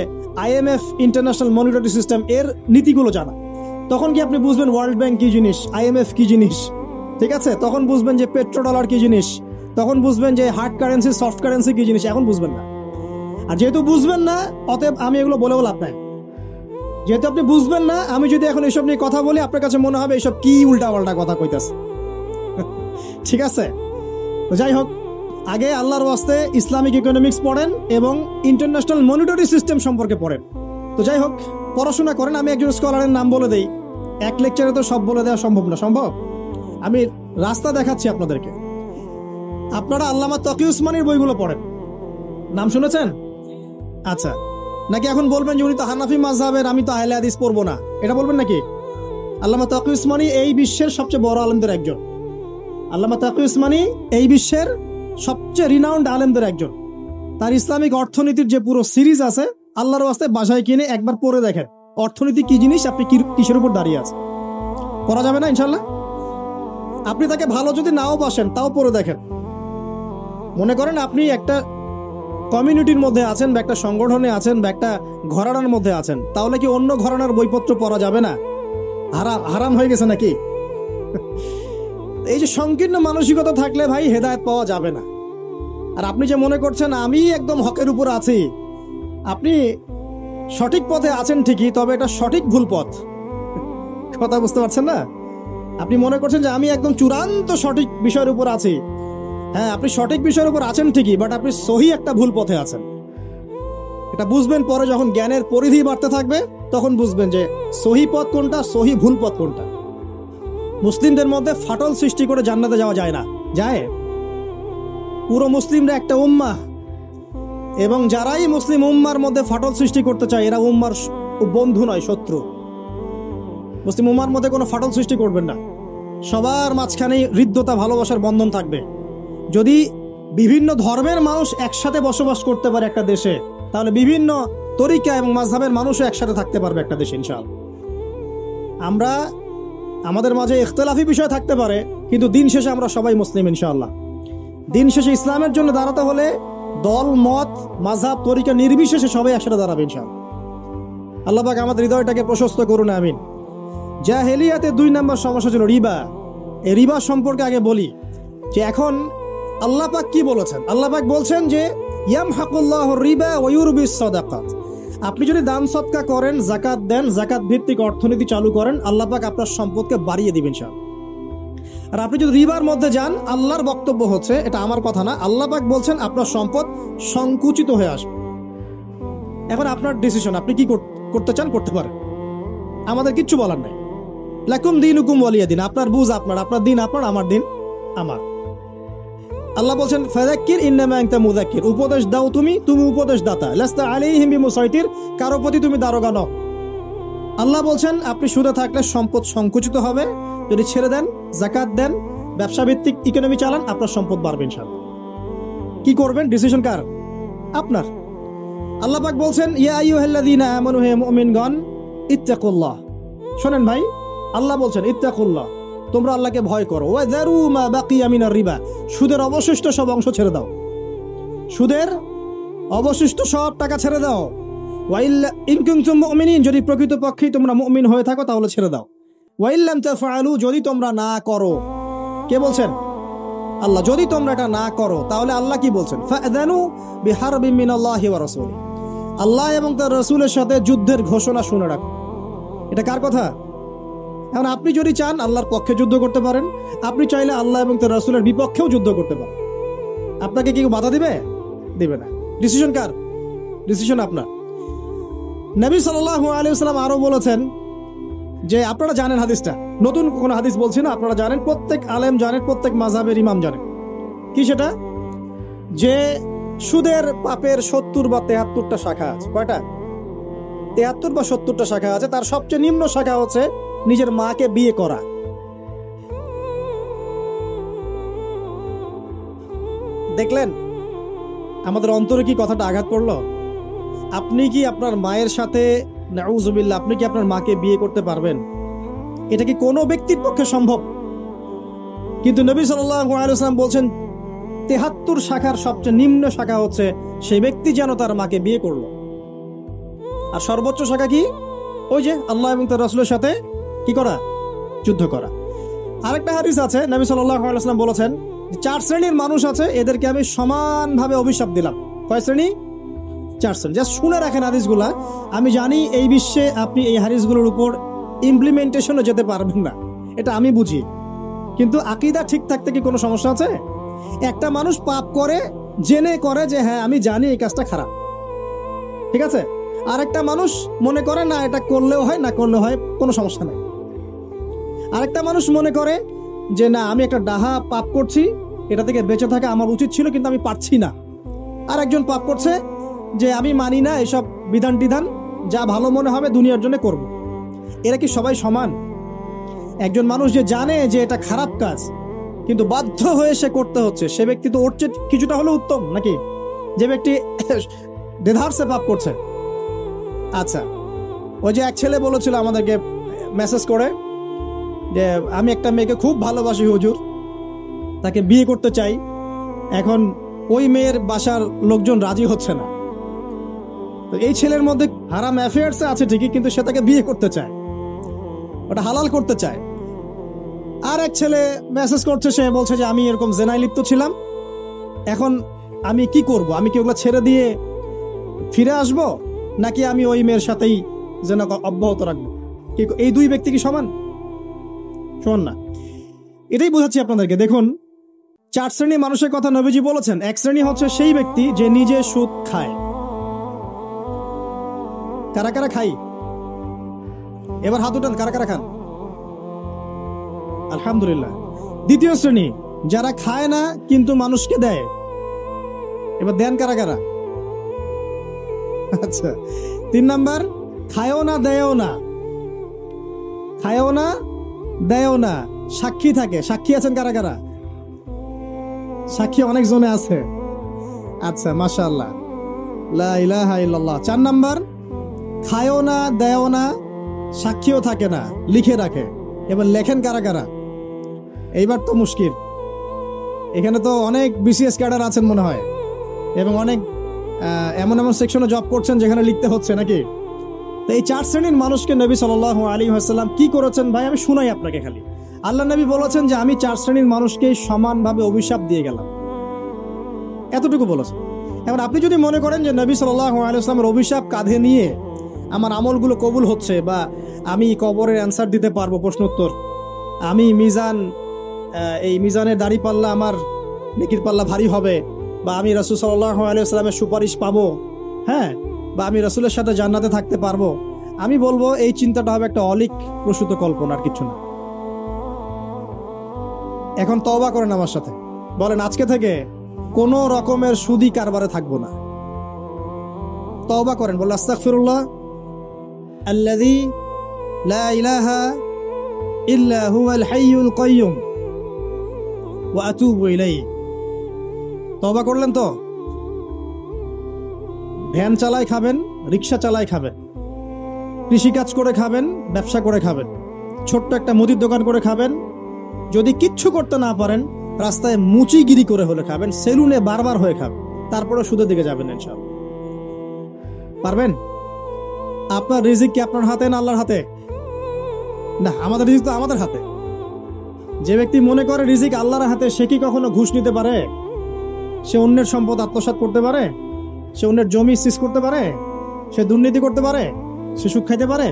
IMF, ইন্টারন্যাশনাল মনিটারি সিস্টেম, এর নীতিগুলো জানা। তখন কি আপনি বুঝবেন ওয়ার্ল্ড ব্যাংক কি জিনিস, IMF কি জিনিস, ঠিক আছে? তখন বুঝবেন যে পেট্রো ডলার কি জিনিস, তখন বুঝবেন যে হার্ড কারেন্সি, সফট কারেন্সি কি জিনিস, এখন বুঝবেন না। আর যেহেতু বুঝবেন না, অতএব আমি এগুলো বলেও লাভ নাই। যেহেতু আপনি বুঝবেন না, আমি যদি এখন এসব নিয়ে কথা বলি, আপনার কাছে মনে হবে এইসব কি উল্টা পাল্টা কথা কইতাছে। ঠিক আছে? তো যাই হোক, আগে আল্লাহর ওয়াস্তে ইসলামিক ইকোনমিক্স পড়েন এবং ইন্টারন্যাশনাল মনিটারি সিস্টেম সম্পর্কে পড়েন। তো যাই হোক, পড়াশোনা করেন। আমি একজন স্কলারের নাম বলে দেই, এক লেকচারে তো সব বলে দেওয়া সম্ভব না। সম্ভব? আমি রাস্তা দেখাচ্ছি আপনাদেরকে। আপনারা আল্লামা তকি উসমানীর বইগুলো পড়েন, নাম শুনেছেন? আচ্ছা, নাকি এখন বলবেন যে উনি তো হানাফি মাযহাবের, আমি তো আহলে হাদিস পড়বো না, এটা বলবেন নাকি? আল্লামা তকি উসমানী এই বিশ্বের সবচেয়ে বড় আলেমদের একজন। আল্লামা তকি উসমানী এই বিশ্বের সবচেয়ে রিনাউন্ড আলেমদের একজন। তার ইসলামিক অর্থনীতির যে পুরো সিরিজ আছে, আল্লাহর ওয়াস্তে বাসায় কিনে একবার পড়ে দেখেন অর্থনীতি কি জিনিস, আপনি কিসের উপর দাঁড়িয়ে আছে। পড়া যাবে না ইনশাল্লাহ? আপনি তাকে ভালো যদি নাও বাসেন, তাও পড়ে দেখেন। মনে করেন আপনি একটা কমিউনিটির মধ্যে আছেন বা একটা সংগঠনে আছেন বা একটা ঘরানার মধ্যে আছেন, তাহলে কি অন্য ঘরানার বইপত্র পড়া যাবে না? হারাম হারাম হয়ে গেছে নাকি? এই যে সংকীর্ণ মানসিকতা থাকলে ভাই হেদায়েত পাওয়া যাবে না। আর আপনি যে মনে করছেন আমি একদম হকের উপর আছি, আপনি সঠিক পথে আছেন ঠিকই, তবে এটা সঠিক ভুল পথ। কথা বুঝতে পারছেন না? আপনি মনে করছেন যে আমি একদম চূড়ান্ত সঠিক বিষয়ের উপর আছি। হ্যাঁ, আপনি সঠিক বিষয়ের উপর আছেন ঠিকই, বাট আপনি সহি একটা ভুল পথে আছেন। এটা বুঝবেন পরে, যখন জ্ঞানের পরিধি বাড়তে থাকবে তখন বুঝবেন যে সহি পথ কোনটা, সহি ভুল পথ কোনটা। মুসলিমদের মধ্যে ফাটল সৃষ্টি করে জান্নাতে যাওয়া যায় না। যায়? পুরো মুসলিমরা একটা উম্মাহ, এবং যারাই মুসলিম উম্মার মধ্যে ফাটল সৃষ্টি করতে চায় এরা উম্মার বন্ধু নয়, শত্রু। মুসলিম উম্মার মধ্যে কোনো ফাটল সৃষ্টি করবেন না। সবার মাঝখানেই হৃদ্যতা, ভালোবাসার বন্ধন থাকবে। যদি বিভিন্ন ধর্মের মানুষ একসাথে বসবাস করতে পারে একটা দেশে, তাহলে বিভিন্ন তরিকা এবং মাযহাবের মানুষও একসাথে থাকতে পারবে একটা দেশে ইনশাআল্লাহ। আমরা আমাদের মাঝে ইখতিলাফি বিষয় থাকতে পারে, কিন্তু দিন শেষে আমরা সবাই মুসলিম ইনশাআল্লাহ। দিন শেষে ইসলামের জন্য দাঁড়াতে হলে দল, মত, মাযহাব, তরিকা নির্বিশেষে সবাই একসাথে দাঁড়াবে ইনশাআল্লাহ। আল্লাহ পাক আমাদের হৃদয়টাকে প্রশস্ত করুন, আমিন। জাহেলিয়াতে 2 নম্বর সমস্যা ছিল রিবা। এই রিবা সম্পর্কে আগে বলি যে এখন আল্লাহ পাক কি বলেছেন। আল্লাহ পাক বলছেন যে ইয়ামহাকুল্লাহুর রিবা ওয়া ইউরবিস সাদাকাত। আপনি যদি দান সদকা করেন, যাকাত দেন, যাকাত ভিত্তিক অর্থনীতি চালু করেন, আল্লাহ পাক আপনার সম্পদকে বাড়িয়ে দিবেন ইনশাআল্লাহ। আর আপনি যদি রিবার মধ্যে যান, আল্লাহর বক্তব্য হচ্ছে, এটা আমার কথা না, আল্লাহ পাক বলছেন আপনার সম্পদ সংকুচিত হয়ে আসবে। এখন আপনার ডিসিশন, আপনি কি করতে চান করতে পারেন, আমাদের কিচ্ছু বলার নাই। লাকুম দীনুকুম ওয়ালিয়া দিন, আপনার বুঝ আপনার, আপনার দিন আপনার, আমার দিন আমার। আল্লাহ বলছেন ফাযাক্কির ইন্নামা আনতা মুযাক্কির, উপদেশ দাও তুমি উপদেশ দাতা, লাস্তা আলাইহিম বিমুসাইতির, কারো প্রতি তুমি দারোগা নও। আল্লাহ বলছেন আপনি সুদে থাকলে সম্পদ সংকুচিত হবে, যদি ছেড়ে দেন, যাকাত দেন, ব্যবসা ভিত্তিক ইকোনমি চালান, আপনার সম্পদ বাড়বে ইনশাআল্লাহ। কি করবেন, ডিসিশন কার? আপনার। আল্লাহ পাক বলছেন ইয়া আইয়ুহাল্লাযীনা আমানু, হে মুমিনগণ, ইত্তাকুল্লাহ। শোনেন ভাই, আল্লাহ বলছেন ইত্তাকুল্লাহ, তোমরা আল্লাহকে ভয় করো। ওয়া যারু মা বাকিয়া মিনার রিবা, সুদের অবশিষ্ট সব অংশ ছেড়ে দাও, সুদের অবশিষ্ট সব টাকা ছেড়ে দাও। ওয়া ইল্লা ইন কুনতুম মুমিনিন, যদি প্রকৃতপক্ষেই তোমরা মুমিন হয়ে থাকো তাহলে ছেড়ে দাও। ওয়া ইল্লাম তাফআলু, যদি তোমরা না করো। কে বলছেন? আল্লাহ। যদি তোমরা এটা না করো তাহলে আল্লাহ কি বলছেন? ফাআযানু বিহারবিন মিনাল্লাহি ওয়া রাসূলিহি, আল্লাহ এবং তার রাসূলের সাথে যুদ্ধের ঘোষণা শুনে রাখো। এটা কার কথা? এখন আপনি যদি চান আল্লাহর পক্ষে যুদ্ধ করতে পারেন, আপনি চাইলে আল্লাহ এবং তার রাসূলের বিপক্ষেও যুদ্ধ করতে পারেন। আপনাকে কি বাধা দিবে? দিবে না। ডিসিশন কার? ডিসিশন আপনার। নবী সাল্লাল্লাহু আলাইহি ওয়াসাল্লাম আরো বলেছেন যে, আপনারা জানেন হাদিসটা, নতুন কোন হাদিস বলছি না, আপনারা জানেন, প্রত্যেক আলেম জানেন, প্রত্যেক মাযহাবের ইমাম জানেন। কি সেটা? যে সুদের পাপের 70 বা 73টা শাখা আছে। কয়টা? 73 বা 70টা শাখা আছে। তার সবচেয়ে নিম্ন শাখা হচ্ছে নিজের মাকে বিয়ে করা। দেখলেন আমাদের অন্তরে কি কথাটা আঘাত করলো? আপনি কি আপনার মায়ের সাথে, নাউযুবিল্লাহ, আপনি কি আপনার মাকে বিয়ে করতে পারবেন? এটা কি কোনো ব্যক্তির পক্ষে সম্ভব? কিন্তু নবী সাল্লাল্লাহু আলাইহি ওয়াসাল্লাম বলছেন 73 শাখার সবচেয়ে নিম্ন শাখা হচ্ছে সেই ব্যক্তি যেন তার মাকে বিয়ে করলো। আর সর্বোচ্চ শাখা কি? ওই যে আল্লাহ এবং তার রাসূলের সাথে কি করা? যুদ্ধ করা। আরেকটা হাদিস আছে, নবী সাল্লাল্লাহু আলাইহি ওয়াসাল্লাম বলেছেন 4 শ্রেণীর মানুষ আছে, এদেরকে আমি সমানভাবে অভিশাপ দিলাম। কয় শ্রেণী? 4 শ্রেণী। জাস্ট শুনে রাখেন হাদিসগুলা। আমি জানি এই বিশ্বে আপনি এই হাদিসগুলোর উপর ইমপ্লিমেন্টেশনে যেতে পারবেন না, এটা আমি বুঝি, কিন্তু আকীদা ঠিক থাকতে কি কোনো সমস্যা আছে? একটা মানুষ পাপ করে, জেনে করে যে হ্যাঁ আমি জানি এই কাজটা খারাপ, ঠিক আছে। আরেকটা মানুষ মনে করে না এটা করলেও হয়, না করলেও হয়, কোনো সমস্যা নেই। আরেকটা মানুষ মনে করে যে না আমি একটা ডাহা পাপ করছি, এটা থেকে বেঁচে থাকা আমার উচিত ছিল কিন্তু আমি পারছি না। আর একজন পাপ করছে যে আমি মানি না এসব বিধান টিধান, যা ভালো মনে হবে দুনিয়ার জন্য করব। এরা কি সবাই সমান? একজন মানুষ যে জানে যে এটা খারাপ কাজ কিন্তু বাধ্য হয়ে সে করতে হচ্ছে, সে ব্যক্তি তো ওর চেয়ে কিছুটা হলেও উত্তম নাকি যে ব্যক্তি দেধারসে পাপ করছে? আচ্ছা, ওই যে এক ছেলে বলেছিল আমাদেরকে মেসেজ করে যে আমি একটা মেয়েকে খুব ভালোবাসি হুজুর, তাকে বিয়ে করতে চাই, এখন ওই মেয়ের বাসার লোকজন রাজি হচ্ছে না। তো এই ছেলের মধ্যে হারাম অ্যাফেয়ার্স আছে ঠিকই, কিন্তু সে তাকে বিয়ে করতে চায়, ওটা হালাল করতে চায়। আর এক ছেলে মেসেজ করছে, সে বলছে যে আমি এরকম জেনায় লিপ্ত ছিলাম, এখন আমি কি করব? আমি কি ওগুলো ছেড়ে দিয়ে ফিরে আসব, নাকি আমি ওই মেয়ের সাথেই জেনা অব্যাহত রাখবো? এই দুই ব্যক্তি কি সমান? সমান না। এটাই বোঝাচ্ছি আপনাদেরকে। দেখুন, 4 শ্রেণী মানুষের কথা নবীজি বলেছেন। এক শ্রেণী হচ্ছে সেই ব্যক্তি যে নিজে সুদ খায়। কারা কারা খাই? এবার হাত উঠান, কারা কারা খান? আলহামদুলিল্লাহ। দ্বিতীয় শ্রেণী যারা খায় না কিন্তু মানুষকে দেয়। এবার দেন কারা কারা? আচ্ছা। 3 নাম্বার, খায়ও না দেয়ও না। খায়ও না দেয়ও না, সাক্ষী থাকে। সাক্ষী আছেন কারা কারা? সাক্ষী অনেক জনে আছে। আচ্ছা, মাশাআল্লাহ, লা ইলাহা ইল্লাল্লাহ। 4 নাম্বার, খায়ও না দেয়ও না, সাক্ষীও থাকে না, লিখে রাখে। এবার লেখেন কারা কারা? এইবার তো মুশকিল। এখানে তো অনেক বিসিএস ক্যাডার আছেন মনে হয়, এবং অনেক এমন এমন সেকশনে জব করছেন যেখানে লিখতে হচ্ছে নাকি। তো এই 4 শ্রেণীর মানুষকে নবী সাল্লাল্লাহু আলাইহি ওয়াসাল্লাম কি করেছেন ভাই, আমি শুনাই আপনাকে খালি। আল্লাহ নবী বলেছেন যে আমি 4 শ্রেণীর মানুষকে সমানভাবে অভিশাপ দিয়ে গেলাম, এতটুকু বলেছেন। এখন আপনি যদি মনে করেন যে নবী সাল্লাল্লাহু আলাইহি ওয়াসাল্লামের অভিশাপ কাঁধে নিয়ে আমার আমলগুলো কবুল হচ্ছে, বা আমি কবরের অ্যান্সার দিতে পারবো, প্রশ্নোত্তর, আমি এই মিজানের দাড়ি পাল্লা, আমার নেকির পাল্লা ভারী হবে, বা আমি রাসূল সাল্লাল্লাহু আলাইহি ওয়াসাল্লামের সুপারিশ পাবো, হ্যাঁ, বা আমি রাসূলের সাথে জান্নাতে থাকতে পারবো, আমি বলবো এই চিন্তাটা হবে একটা অলিক প্রসূত কল্পনা, আর কিছু না। এখন তওবা করেন আমার সাথে, বলেন আজকে থেকে কোনো রকমের সুদি কারবারে থাকবো না। তওবা করেন, বলেন আস্তাগফিরুল্লাহ আল্লাযী লা ইলাহা ইল্লা হুয়াল হাইয়ুল কাইয়্যুম ওয়া আতুবু ইলাইহি। তওবা করলেন তো? ভ্যান চালায় খাবেন, রিক্সা চালায় খাবেন, কৃষিকাজ করে খাবেন, ব্যবসা করে খাবেন, ছোট্ট একটা মুদির দোকান করে খাবেন, যদি কিচ্ছু করতে না পারেন রাস্তায় মুচিগিরি করে হলে খাবেন, সেলুনে বারবার হয়ে খাবেন, তারপরে সুদের দিকে যাবেন ইনশাআল্লাহ। পারবেন? আপনার রিজিক কি আপনার হাতে না আল্লাহর হাতে? না, আমাদের রিজিক তো আমাদের হাতে। যে ব্যক্তি মনে করে রিজিক আল্লাহর হাতে, সে কি কখনো ঘুষ নিতে পারে? সে অন্যের সম্পদ আত্মসাৎ করতে পারে? সে অন্যের জমি সিজ করতে পারে? সে দুর্নীতি করতে পারে? সে সুদ খাইতে পারে?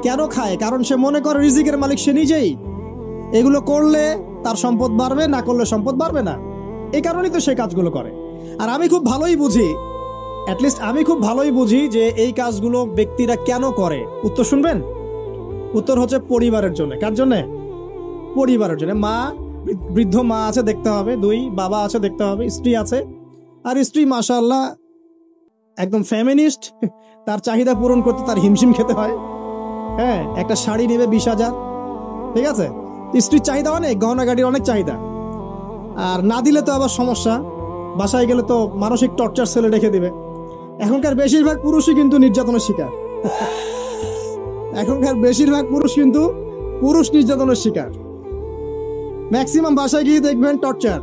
কেন খায়? কারণ সে মনে করে রিজিকের মালিক সে নিজেই। এগুলো করলে তার সম্পদ বাড়বে, না করলে সম্পদ বাড়বে না। এই কারণেই তো সে কাজগুলো করে। আর আমি খুব ভালোই বুঝি, অ্যাটলিস্ট আমি খুব ভালোই বুঝি যে এই কাজগুলো ব্যক্তিরা কেন করে। উত্তর শুনবেন? উত্তর হচ্ছে পরিবারের জন্য। কার জন্য? পরিবারের জন্য। মা, বৃদ্ধ মা আছে দেখতে হবে, 2 বাবা আছে দেখতে হবে, স্ত্রী আছে। আর স্ত্রী মাশাআল্লাহ একদম ফেমিনিস্ট, তার চাহিদা পূরণ করতে তার হিমশিম খেতে হয়। হ্যাঁ, একটা শাড়ি নেবে 20,000, ঠিক আছে? স্ত্রীর চাহিদা অনেক, গহনা গাড়ির অনেক চাহিদা। আর না দিলে তো আবার সমস্যা, বাসায় গেলে তো মানসিক টর্চার সেলে রেখে দিবে। এখনকার বেশিরভাগ পুরুষই কিন্তু নির্যাতনের শিকার। এখনকার বেশিরভাগ পুরুষ কিন্তু নির্যাতনের শিকার। ম্যাক্সিমাম বাসায় গিয়ে দেখবেন টর্চার,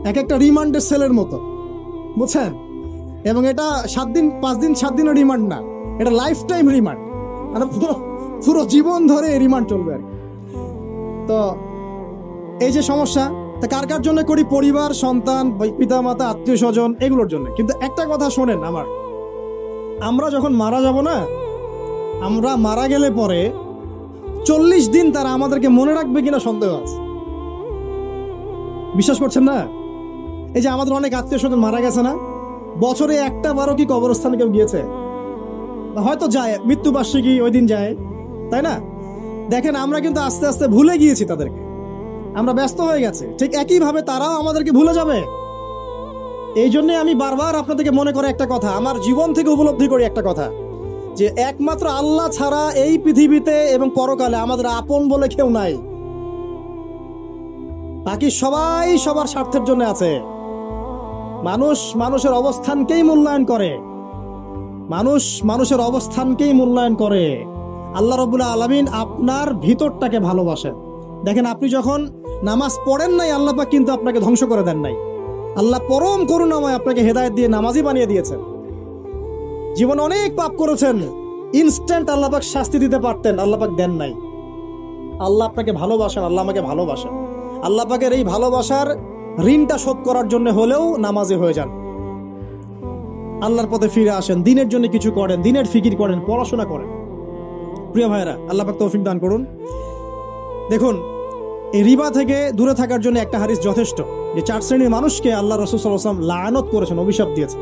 এক একটা রিমান্ডের সেলের মতো, বুঝছেন? এবং এটা 7 দিন 5 দিন 7 দিনের রিমান্ড না, এটা লাইফ টাইম রিমান্ড, মানে পুরো জীবন ধরে রিমান্ড চলবে আর কি। তো এই যে সমস্যা, তা কার কার জন্য করি? পরিবার, সন্তান, পিতা মাতা, আত্মীয় স্বজন, এগুলোর জন্য। কিন্তু একটা কথা শোনেন আমার, আমরা যখন মারা যাব না, আমরা মারা গেলে পরে 40 দিন তারা আমাদেরকে মনে রাখবে কিনা সন্দেহ আছে। বিশ্বাস করছেন না? এই যে আমাদের অনেক আত্মীয় স্বজন মারা গেছে না, বছরে একটা বারও কি কবরস্থানে কেউ গিয়েছে? হয়তো যায়, মৃত্যুবার্ষিকী ওই দিন যায়, তাই না? দেখেন, আমরা কিন্তু আস্তে আস্তে ভুলে গিয়েছি তাদেরকে, আমরা ব্যস্ত হয়ে গেছে। ঠিক একইভাবে তারাও আমাদেরকে ভুলে যাবে। এই জন্য আমি বারবার আপনাদেরকে মনে করে একটা কথা, আমার জীবন থেকে উপলব্ধি করি একটা কথা, যে একমাত্র আল্লাহ ছাড়া এই পৃথিবীতে এবং পরকালে আমাদের আপন বলে কেউ নাই। বাকি সবাই সবার স্বার্থের জন্য আছে। মানুষ মানুষের অবস্থানকেই মূল্যায়ন করে, মানুষের অবস্থানকেই মূল্যায়ন করে। আল্লাহ রাব্বুল আলামিন আপনার ভিতরটাকে ভালোবাসেন। দেখেন, আপনি যখন নামাজ পড়েন নাই, আল্লাহ পাক কিন্তু আপনাকে ধ্বংস করে দেন নাই। আল্লাহ পরম করুণাময় আপনাকে হেদায়েত দিয়ে নামাজি বানিয়ে দিয়েছেন। জীবনে অনেক পাপ করেছেন, ইনস্ট্যান্ট আল্লাহ পাক শাস্তি দিতে পারতেন, আল্লাহ পাক দেন নাই। আল্লাহ আপনাকে ভালোবাসেন, আল্লাহ আমাকে ভালোবাসেন। আল্লাহ পাকের এই ভালোবাসার ঋণটা শোধ করার জন্য হলেও নামাজি হয়ে যান, আল্লাহর পথে ফিরে আসেন, দিনের জন্য কিছু করেন, দিনের ফিকির করেন, পড়াশোনা করেন। প্রিয় ভাইরা, আল্লাহ পাক তৌফিক দান করুন। দেখুন, এই রিবা থেকে দূরে থাকার জন্য একটা হাদিস যথেষ্ট, যে 4 শ্রেণীর মানুষকে আল্লাহ রাসূল সাল্লাল্লাহু আলাইহি ওয়াসাল্লাম লাআনত করেছেন, অভিশাপ দিয়েছেন।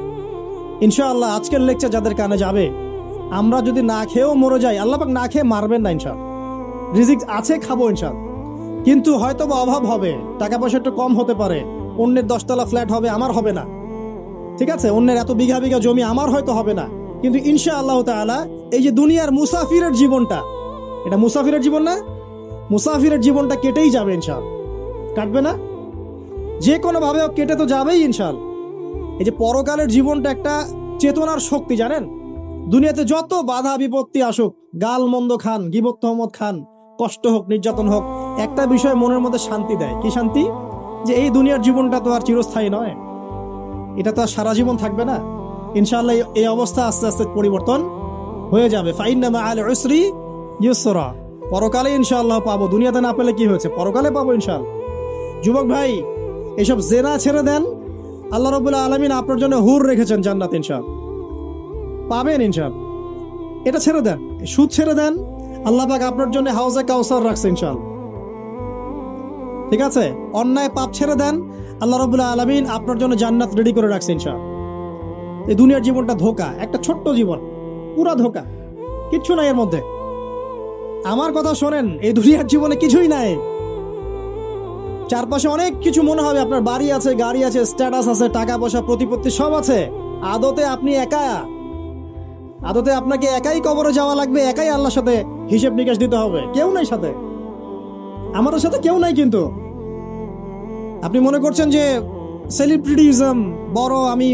ইনশাআল্লাহ আজকের লেকচার যাদের কানে যাবে, আমরা যদি না খেয়েও মরে যাই, আল্লাহ পাক না খেয়ে মারবেন না ইনশাআল্লাহ। রিজিক আছে, খাবো ইনশাআল্লাহ। কিন্তু হয়তো বা অভাব হবে, টাকা পয়সা একটু কম হতে পারে, অন্যের 10 তলা ফ্ল্যাট হবে, আমার হবে না, ঠিক আছে, অন্যের এত বিঘা বিঘা জমি আমার হয়তো হবে না। কিন্তু ইনশাআল্লাহ তাআলা এই যে দুনিয়ার মুসাফিরের জীবনটা, এটা মুসাফিরের জীবন না? মুসাফিরের জীবনটা কেটেই যাবে ইনশাআল্লাহ। কাটবে না? যে কোনো ভাবে কেটে তো যাবেই ইনশাআল্লাহ। এই যে পরকালের জীবনটা একটা চেতনার শক্তি, জানেন? দুনিয়াতে যত বাধা বিপত্তি আসুক, গাল মন্দ খান, গীবত তহমত খান, কষ্ট হোক, নির্যাতন হোক, একটা বিষয় মনের মধ্যে শান্তি দেয়। কি শান্তি? যে এই দুনিয়ার জীবনটা তো আর চিরস্থায়ী নয়, এটা তো আর সারা জীবন থাকবে না। ইনশাআল্লাহ এই অবস্থা আস্তে আস্তে পরিবর্তন হয়ে যাবে। ফাইন্না মাআল উসরি ইউসরা, পরকালে ইনশাআল্লাহ পাবো। দুনিয়াতে না পেলে কি হয়েছে, পরকালে পাবো ইনশাআল্লাহ। যুবক ভাই, এসব জেনা ছেড়ে দেন, আল্লাহ রাব্বুল আলামিন আপনার জন্য হুর রেখেছেন জান্নাত, ইনশাআল্লাহ পাবেন ইনশাআল্লাহ। এটা ছেড়ে দেন, সুদ ছেড়ে দেন, আল্লাহ পাক আপনার জন্য হাউজে কাউসার রাখছে ইনশাআল্লাহ, ঠিক আছে? অন্যায় পাপ ছেড়ে দেন, আল্লাহ রাব্বুল আলামিন আপনার জন্য জান্নাত রেডি করে রাখছে ইনশাআল্লাহ। এই দুনিয়ার জীবনটা ধোঁকা, একটা ছোট্ট জীবন, পুরা ধোঁকা, কিচ্ছু নাই এর মধ্যে। আমার কথা শোনেন, এই দুনিয়ার জীবনে কিছুই নাই। চারপাশে অনেক কিছু মনে হবে, আপনার বাড়ি আছে, গাড়ি আছে, স্ট্যাটাস আছে, টাকা পয়সা, প্রতিপত্তি সব আছে। আদতে আপনি একা, আদতে আপনাকে একাই কবরে যাওয়া লাগবে, একাই আল্লাহর সাথে হিসেব নিকাশ দিতে হবে। কেউ নাই সাথে, আমাদের সাথে কেউ নাই। কিন্তু আপনি মনে করছেন যে সেলিব্রিটিজম বড়, আমি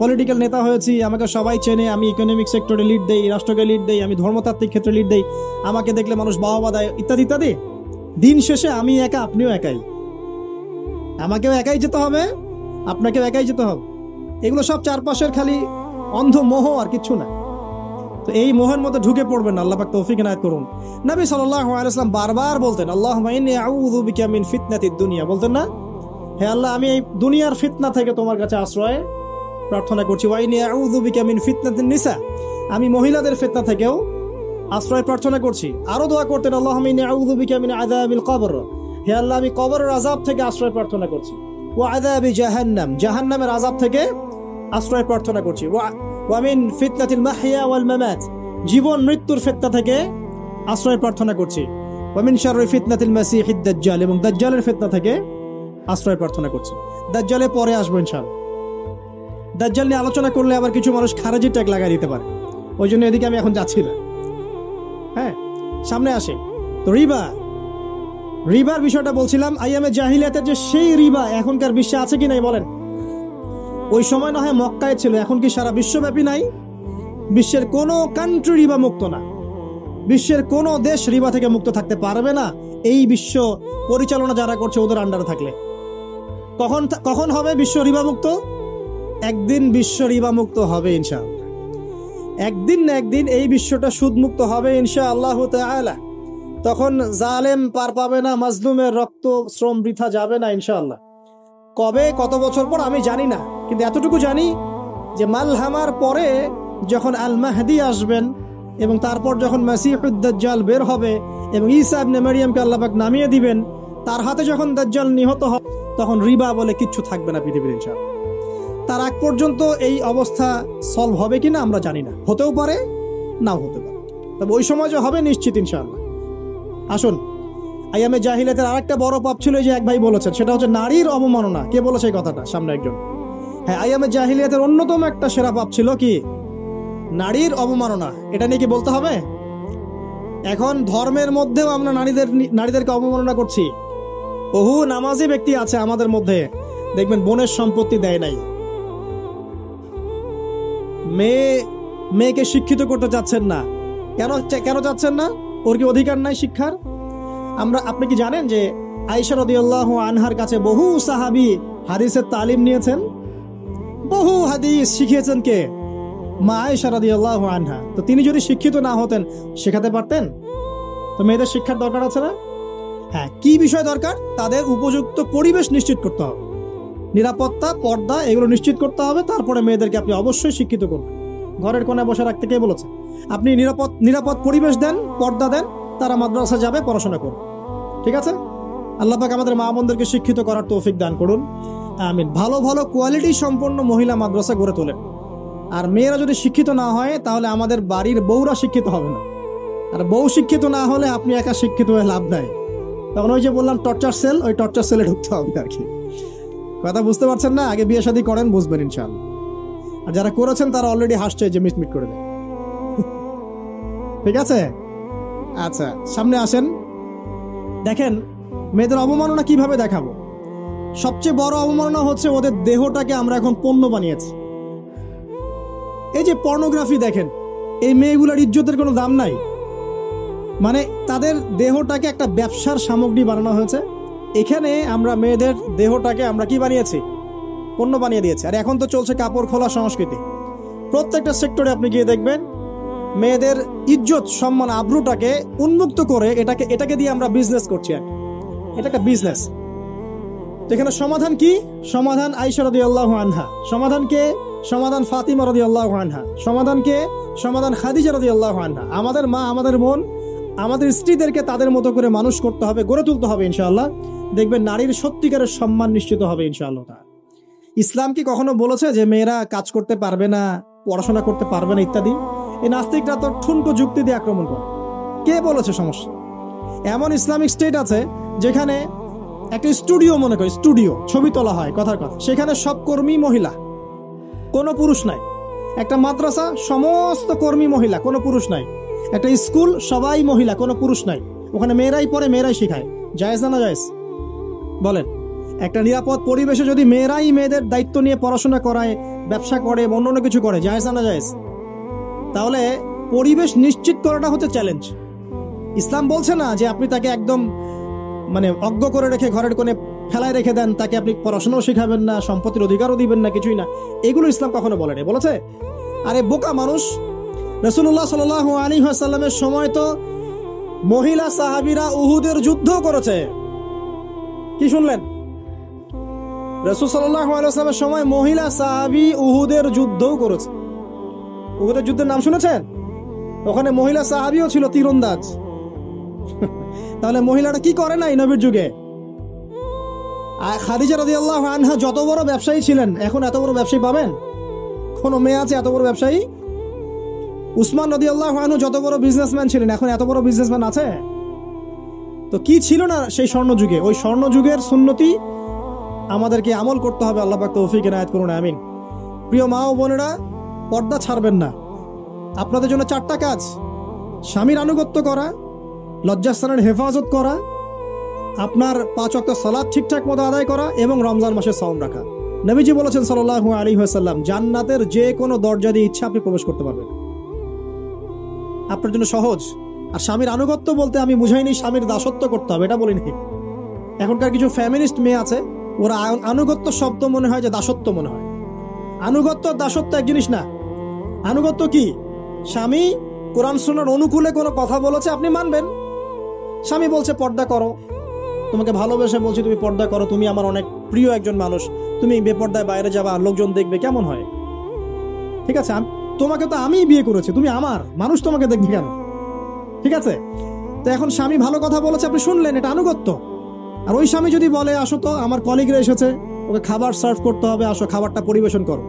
পলিটিক্যাল নেতা হয়েছি, আমাকে সবাই চেনে, আমি ইকোনমিক সেক্টরে লিড দেই, রাষ্ট্রকে লিড দেই, আমি ধর্মতাত্ত্বিক ক্ষেত্রে লিড দেই, আমাকে দেখলে মানুষ বাহবা দেয়, ইত্যাদি ইত্যাদি। দিন শেষে আমি একা, আপনিও একাই, আমাকেও একাই যেতে হবে, আপনাকেও একাই যেতে হবে। এগুলো সব চারপাশের খালি অন্ধ মোহ, আর কিচ্ছু না। তো এই মোহের মধ্যে ঢুকে পড়বেন না, আল্লাহ পাক তৌফিক ইনায়াত করুন। নবী সাল্লাল্লাহু আলাইহি ওয়াসাল্লাম বারবার বলতেন, আল্লাহুম্মা ইন্নী আউযু বিকা মিন ফিতনাতিদ দুনিয়া, বলতেন না? হে আল্লাহ, আমি এই দুনিয়ার ফিতনা থেকে তোমার কাছে আশ্রয় প্রার্থনা করছি। ওয়া ইন্নী আউযু বিকা মিন ফিতনাতিন নিসা, আমি মহিলাদের ফিতনা থেকেও আশ্রয় প্রার্থনা করছি। আরো দোয়া করতেন, আল্লাহুম্মা ইন্নী আউযু বিকা মিন আযাবিল কবর, হে আল্লাহ, আমি কবরের আযাব থেকে আশ্রয় প্রার্থনা করছি। ওয়া আযাবি জাহান্নাম, জাহান্নামের আযাব থেকে আশ্রয় প্রার্থনা করছি। ওয়া মিন ফিতনাতিল মাহইয়া ওয়াল মামাত, জীবন মৃত্যুর ফিতনা থেকে আশ্রয় প্রার্থনা করছি। ওয়া মিন শাররি ফিতনাতিল মাসিহিদ দাজ্জাল, এবং দাজ্জালের ফিতনা থেকে আশ্রয় প্রার্থনা করছি। দাজ্জালে পরে আসবো ইনশাআল্লাহ। দাজ্জাল নিয়ে আলোচনা করলে আবার কিছু মানুষ খারেজি ট্যাগ লাগাই দিতে পারে, ওই জন্য এদিকে আমি এখন যাচ্ছি না। হ্যাঁ, সামনে আসে। তো রিবার বিষয়টা বলছিলাম। আইয়ামে জাহিলিয়াতের যে সেই রিবা এখনকার বিশ্বে আছে কি নাই বলেন? ওই সময় না হয় মক্কায় ছিল, এখন কি সারা বিশ্বব্যাপী নাই? বিশ্বের কোনো কান্ট্রি রিবা মুক্ত না, বিশ্বের কোনো দেশ রিবা থেকে মুক্ত থাকতে পারবে না, এই বিশ্ব পরিচালনা যারা করছে ওদের আন্ডারে থাকলে। কখন হবে বিশ্ব রিবা মুক্ত? একদিন বিশ্ব রিবা মুক্ত হবে ইনশাআল্লাহ। একদিন না একদিন এই বিশ্বটা সুদ মুক্ত হবে ইনশাআল্লাহ তাআলা। তখন জালেম পার পাবে না, মাজলুমের রক্ত শ্রম বৃথা যাবে না ইনশাআল্লাহ। কবে, কত বছর পর আমি জানি না, কিন্তু এতটুকু জানি যে মালহামার পরে যখন আল মাহদি আসবেন, এবং তারপর যখন মাসিহুদ দাজ্জাল বের হবে, এবং ঈসা ইবনে মারইয়ামকে আল্লাহ পাক নামিয়ে দিবেন, তার হাতে যখন দাজ্জাল নিহত হবে, তখন রিবা বলে কিচ্ছু থাকবে না পৃথিবীর ইনশাআল্লাহ। তার আগ পর্যন্ত এই অবস্থা সলভ হবে কিনা আমরা জানি না, হতেও পারে, নাও হতে পারে, তবে ওই সময় যে হবে নিশ্চিত ইনশাআল্লাহ। আসুন, আইয়ামে জাহিলিয়াতের আরেকটা বড় পাপ ছিল, যে এক ভাই বলেছেন, সেটা হচ্ছে নারীর অবমাননা। কে বলেছে এই কথাটা? সামনে একজন। হ্যাঁ, আইয়ামে জাহিলিয়াতের অন্যতম একটা সেরা পাপ ছিল কি? নারীর অবমাননা। এটা নিয়ে কি বলতে হবে? এখন ধর্মের মধ্যেও আমরা নারীদেরকে অবমাননা করছি। বহু নামাজি ব্যক্তি আছে আমাদের মধ্যে, দেখবেন বোনের সম্পত্তি দেয় নাই, মেয়েকে শিক্ষিত করতে চাচ্ছেন না। কেন চাচ্ছেন না? ওর কি অধিকার নাই শিক্ষার? আপনি কি জানেন যে আয়েশা রাদিয়াল্লাহু আনহার কাছে বহু সাহাবী হাদিসের তালিম নিয়েছেন, বহু হাদিস শিখিয়েছেন কে? মা আয়েশা রাদিয়াল্লাহু আনহা। তো তিনি যদি শিক্ষিত না হতেন শেখাতে পারতেন? তো মেয়েদের শিক্ষার দরকার আছে না? হ্যাঁ, কি বিষয় দরকার? তাদের উপযুক্ত পরিবেশ নিশ্চিত করতে হবে, নিরাপত্তা, পর্দা এগুলো নিশ্চিত করতে হবে। তারপরে মেয়েদেরকে আপনি অবশ্যই শিক্ষিত করবেন। ঘরের কোণে বসে রাখতে কে বলেছে? আপনি নিরাপদ পরিবেশ দেন, পর্দা দেন, তারা মাদ্রাসা যাবে, পড়াশোনা করবে। ঠিক আছে? আল্লাহ পাক আমাদের মা বোনদেরকে শিক্ষিত করার তৌফিক দান করুন, আমিন। ভালো ভালো কোয়ালিটি সম্পন্ন মহিলা মাদ্রাসা গড়ে তোলেন। আর মেয়েরা যদি শিক্ষিত না হয় তাহলে আমাদের বাড়ির বউরা শিক্ষিত হবে না। আর বউ শিক্ষিত না হলে আপনি একা শিক্ষিত হয়ে লাভ নাই। তখন ওই যে বললাম টর্চার সেল, ওই টর্চার সেলে ঢুকতে হবে আর কি। কথা বুঝতে পারছেন না? আগে বিয়ে শাদী করেন, বুঝবেন ইনশাআল্লাহ। আর যারা করেছেন তারা অলরেডি হাসছে যে মিটমিট করে দেন। ঠিক আছে? আচ্ছা, সামনে আসেন। দেখেন মেয়েদের অবমাননা কিভাবে দেখাবো। সবচেয়ে বড় অবমাননা হচ্ছে ওদের দেহটাকে আমরা এখন পণ্য বানিয়েছি। এই যে পর্নোগ্রাফি দেখেন, এই মেয়েগুলোর ইজ্জতের কোনো দাম নাই। মানে তাদের দেহটাকে একটা ব্যবসার সামগ্রী বানানো হয়েছে। এখানে আমরা মেয়েদের দেহটাকে আমরা কি বানিয়েছি? পণ্য বানিয়ে দিয়েছি। আর এখন তো চলছে কাপড় খোলা সংস্কৃতি। প্রত্যেকটা সেক্টরে আপনি গিয়ে দেখবেন মেয়েদের ইজ্জত, সম্মান, আব্রুটাকে উন্মুক্ত করে এটাকে দিয়ে আমরা বিজনেস করছি। আর এটা একটা বিজনেস। তো এখানে সমাধান কি? সমাধান আয়েশা রাদিয়াল্লাহু আনহা। সমাধান কে? সমাধান ফাতিমা রাদিয়াল্লাহু আনহা। সমাধান কে? সমাধান খাদিজা রাদিয়াল্লাহু আনহা। আমাদের মা, আমাদের বোন, আমাদের স্ত্রীদেরকে তাদের মতো করে মানুষ করতে হবে, গড়ে তুলতে হবে ইনশাআল্লাহ। দেখবেন নারীর সত্যিকারের সম্মান নিশ্চিত হবে ইনশাআল্লাহ। ইসলাম কি কখনো বলেছে যে মেয়েরা কাজ করতে পারবে না, পড়াশোনা করতে পারবে না ইত্যাদি? এই নাস্তিকরা তো ঠুনকো যুক্তি দিয়ে আক্রমণ করে। কে বলেছে সমস্যা? এমন ইসলামিক স্টেট আছে যেখানে একটা স্টুডিও, মনে করি স্টুডিও, ছবি তোলা হয়, কথার কথা, সেখানে সব কর্মী মহিলা, কোনো পুরুষ নাই। একটা মাদ্রাসা, সমস্ত কর্মী মহিলা, কোনো পুরুষ নাই। একটা স্কুল, সবাই মহিলা, কোনো পুরুষ নাই। ওখানে মেয়েরাই পড়ে, মেয়েরাই শেখায়। জায়েজ না জায়েজ বলেন? একটা নিরাপদ পরিবেশে যদি মেয়েরাই মেয়েদের দায়িত্ব নিয়ে পড়াশোনা করায়, ব্যবসা করে, অন্য কিছু করে, জায়েজ না জায়েজ? তাহলে পরিবেশ নিশ্চিত করাটা হচ্ছে চ্যালেঞ্জ। ইসলাম বলছে না যে আপনি তাকে একদম মানে অজ্ঞ করে রেখে ঘরের কোণে ফেলায় রেখে দেন, তাকে আপনি পড়াশোনাও শেখাবেন না, সম্পত্তির অধিকারও দিবেন না, কিছুই না। এগুলো ইসলাম কখনো বলেনি। বলেছে? আরে বোকা মানুষ! রাসূলুল্লাহ সাল্লাল্লাহু আলাইহি ওয়াসাল্লামের সময় তো মহিলা সাহাবীরা উহুদের যুদ্ধ করেছে। কি শুনলেন? রাসূল সাল্লাল্লাহু আলাইহি ওয়াসাল্লামের সময় মহিলা সাহাবী উহুদের যুদ্ধও করেছে। উহুদের যুদ্ধের নাম শুনেছেন? ওখানে মহিলা সাহাবীও ছিল, তীরন্দাজ। তাহলে মহিলাটা কি করে নাই নবীর যুগে? খাদিজা রাদিয়াল্লাহু আনহা যত বড় ব্যবসায়ী ছিলেন, এখন এত বড় ব্যবসায়ী পাবেন? কোন মেয়ে আছে এত বড় ব্যবসায়ী? উসমান রাদিয়াল্লাহু আনহু যত বড় বিজনেসম্যান ছিলেন, এখন এত বড় বিজনেসম্যান আছে? তো কি ছিল না সেই স্বর্ণ যুগে? ওই স্বর্ণ যুগের সুন্নতি আমাদেরকে আমল করতে হবে। আল্লাহ পাক তৌফিক এনায়েত করুন, আমিন। প্রিয় মা ও বোনেরা, পর্দা ছাড়বেন না। আপনাদের জন্য 4টা কাজ: স্বামীর আনুগত্য করা, লজ্জাস্থানের হেফাজত করা, আপনার 5 ওয়াক্ত সালাত ঠিকঠাক মতো আদায় করা, এবং রমজান মাসে সাওম রাখা। নবীজি বলেছেন সাল্লাল্লাহু আলাইহি ওয়াসাল্লাম, জান্নাতের যে কোনো দরজা দিয়ে ইচ্ছা আপনি প্রবেশ করতে পারবেন। আপনার জন্য সহজ। আর স্বামীর আনুগত্য বলতে আমি বুঝাইনি স্বামীর দাসত্ব করতে হবে, এটা বলিনি। এখনকার কিছু ফ্যামিলিস্ট মেয়ে আছে, ওরা আনুগত্য শব্দ মনে হয় যে দাসত্ব মনে হয়। আনুগত্য দাসত্ব এক জিনিস না। আনুগত্য কি? স্বামী কোরআন সুন্নাহর অনুকূলে কোনো কথা বলেছে, আপনি মানবেন। স্বামী বলছে পর্দা করো, তোমাকে ভালোবেসে বলছি তুমি পর্দা করো, তুমি আমার অনেক প্রিয় একজন মানুষ, তুমি বেপর্দায় বাইরে যাবা, লোকজন দেখবে, কেমন হয়? ঠিক আছে, তোমাকে তো আমিই বিয়ে করেছি, তুমি আমার মানুষ, তোমাকে দেখবে কেন? ঠিক আছে? তো এখন স্বামী ভালো কথা বলেছে, আপনি শুনলেন, এটা আনুগত্য। আর ওই স্বামী যদি বলে আসো তো আমার কলিগরা এসেছে, ওকে খাবার সার্ভ করতে হবে, আসো খাবারটা পরিবেশন করো,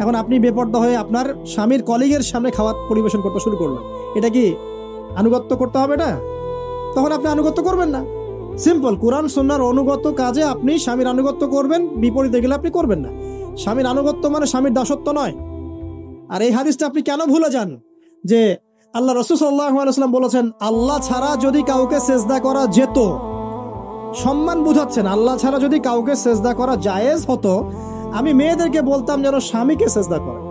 এখন আপনি বেপর্দা হয়ে আপনার স্বামীর কলিগের সামনে খাবার পরিবেশন করতে শুরু করলেন, এটা কি আনুগত্য করতে হবে? এটা তখন আপনি আনুগত্য করবেন না। সিম্পল। কোরআন সুন্নাহর অনুগত কাজে আপনি স্বামীর আনুগত্য করবেন, বিপরীতে গেলে আপনি করবেন না। স্বামীর আনুগত্য মানে স্বামীর দাসত্ব নয়। আর এই হাদিসটা আপনি কেন ভুলে যান যে আল্লাহ রাসূল সাল্লাল্লাহু আলাইহি ওয়াসাল্লাম বলেছেন, আল্লাহ ছাড়া যদি কাউকে সেজদা করা যেত, সম্মান বুঝাচ্ছেন, আল্লাহ ছাড়া যদি কাউকে সেজদা করা জায়েজ হতো, আমি মেয়েদেরকে বলতাম যেন স্বামীকে সেজদা করে।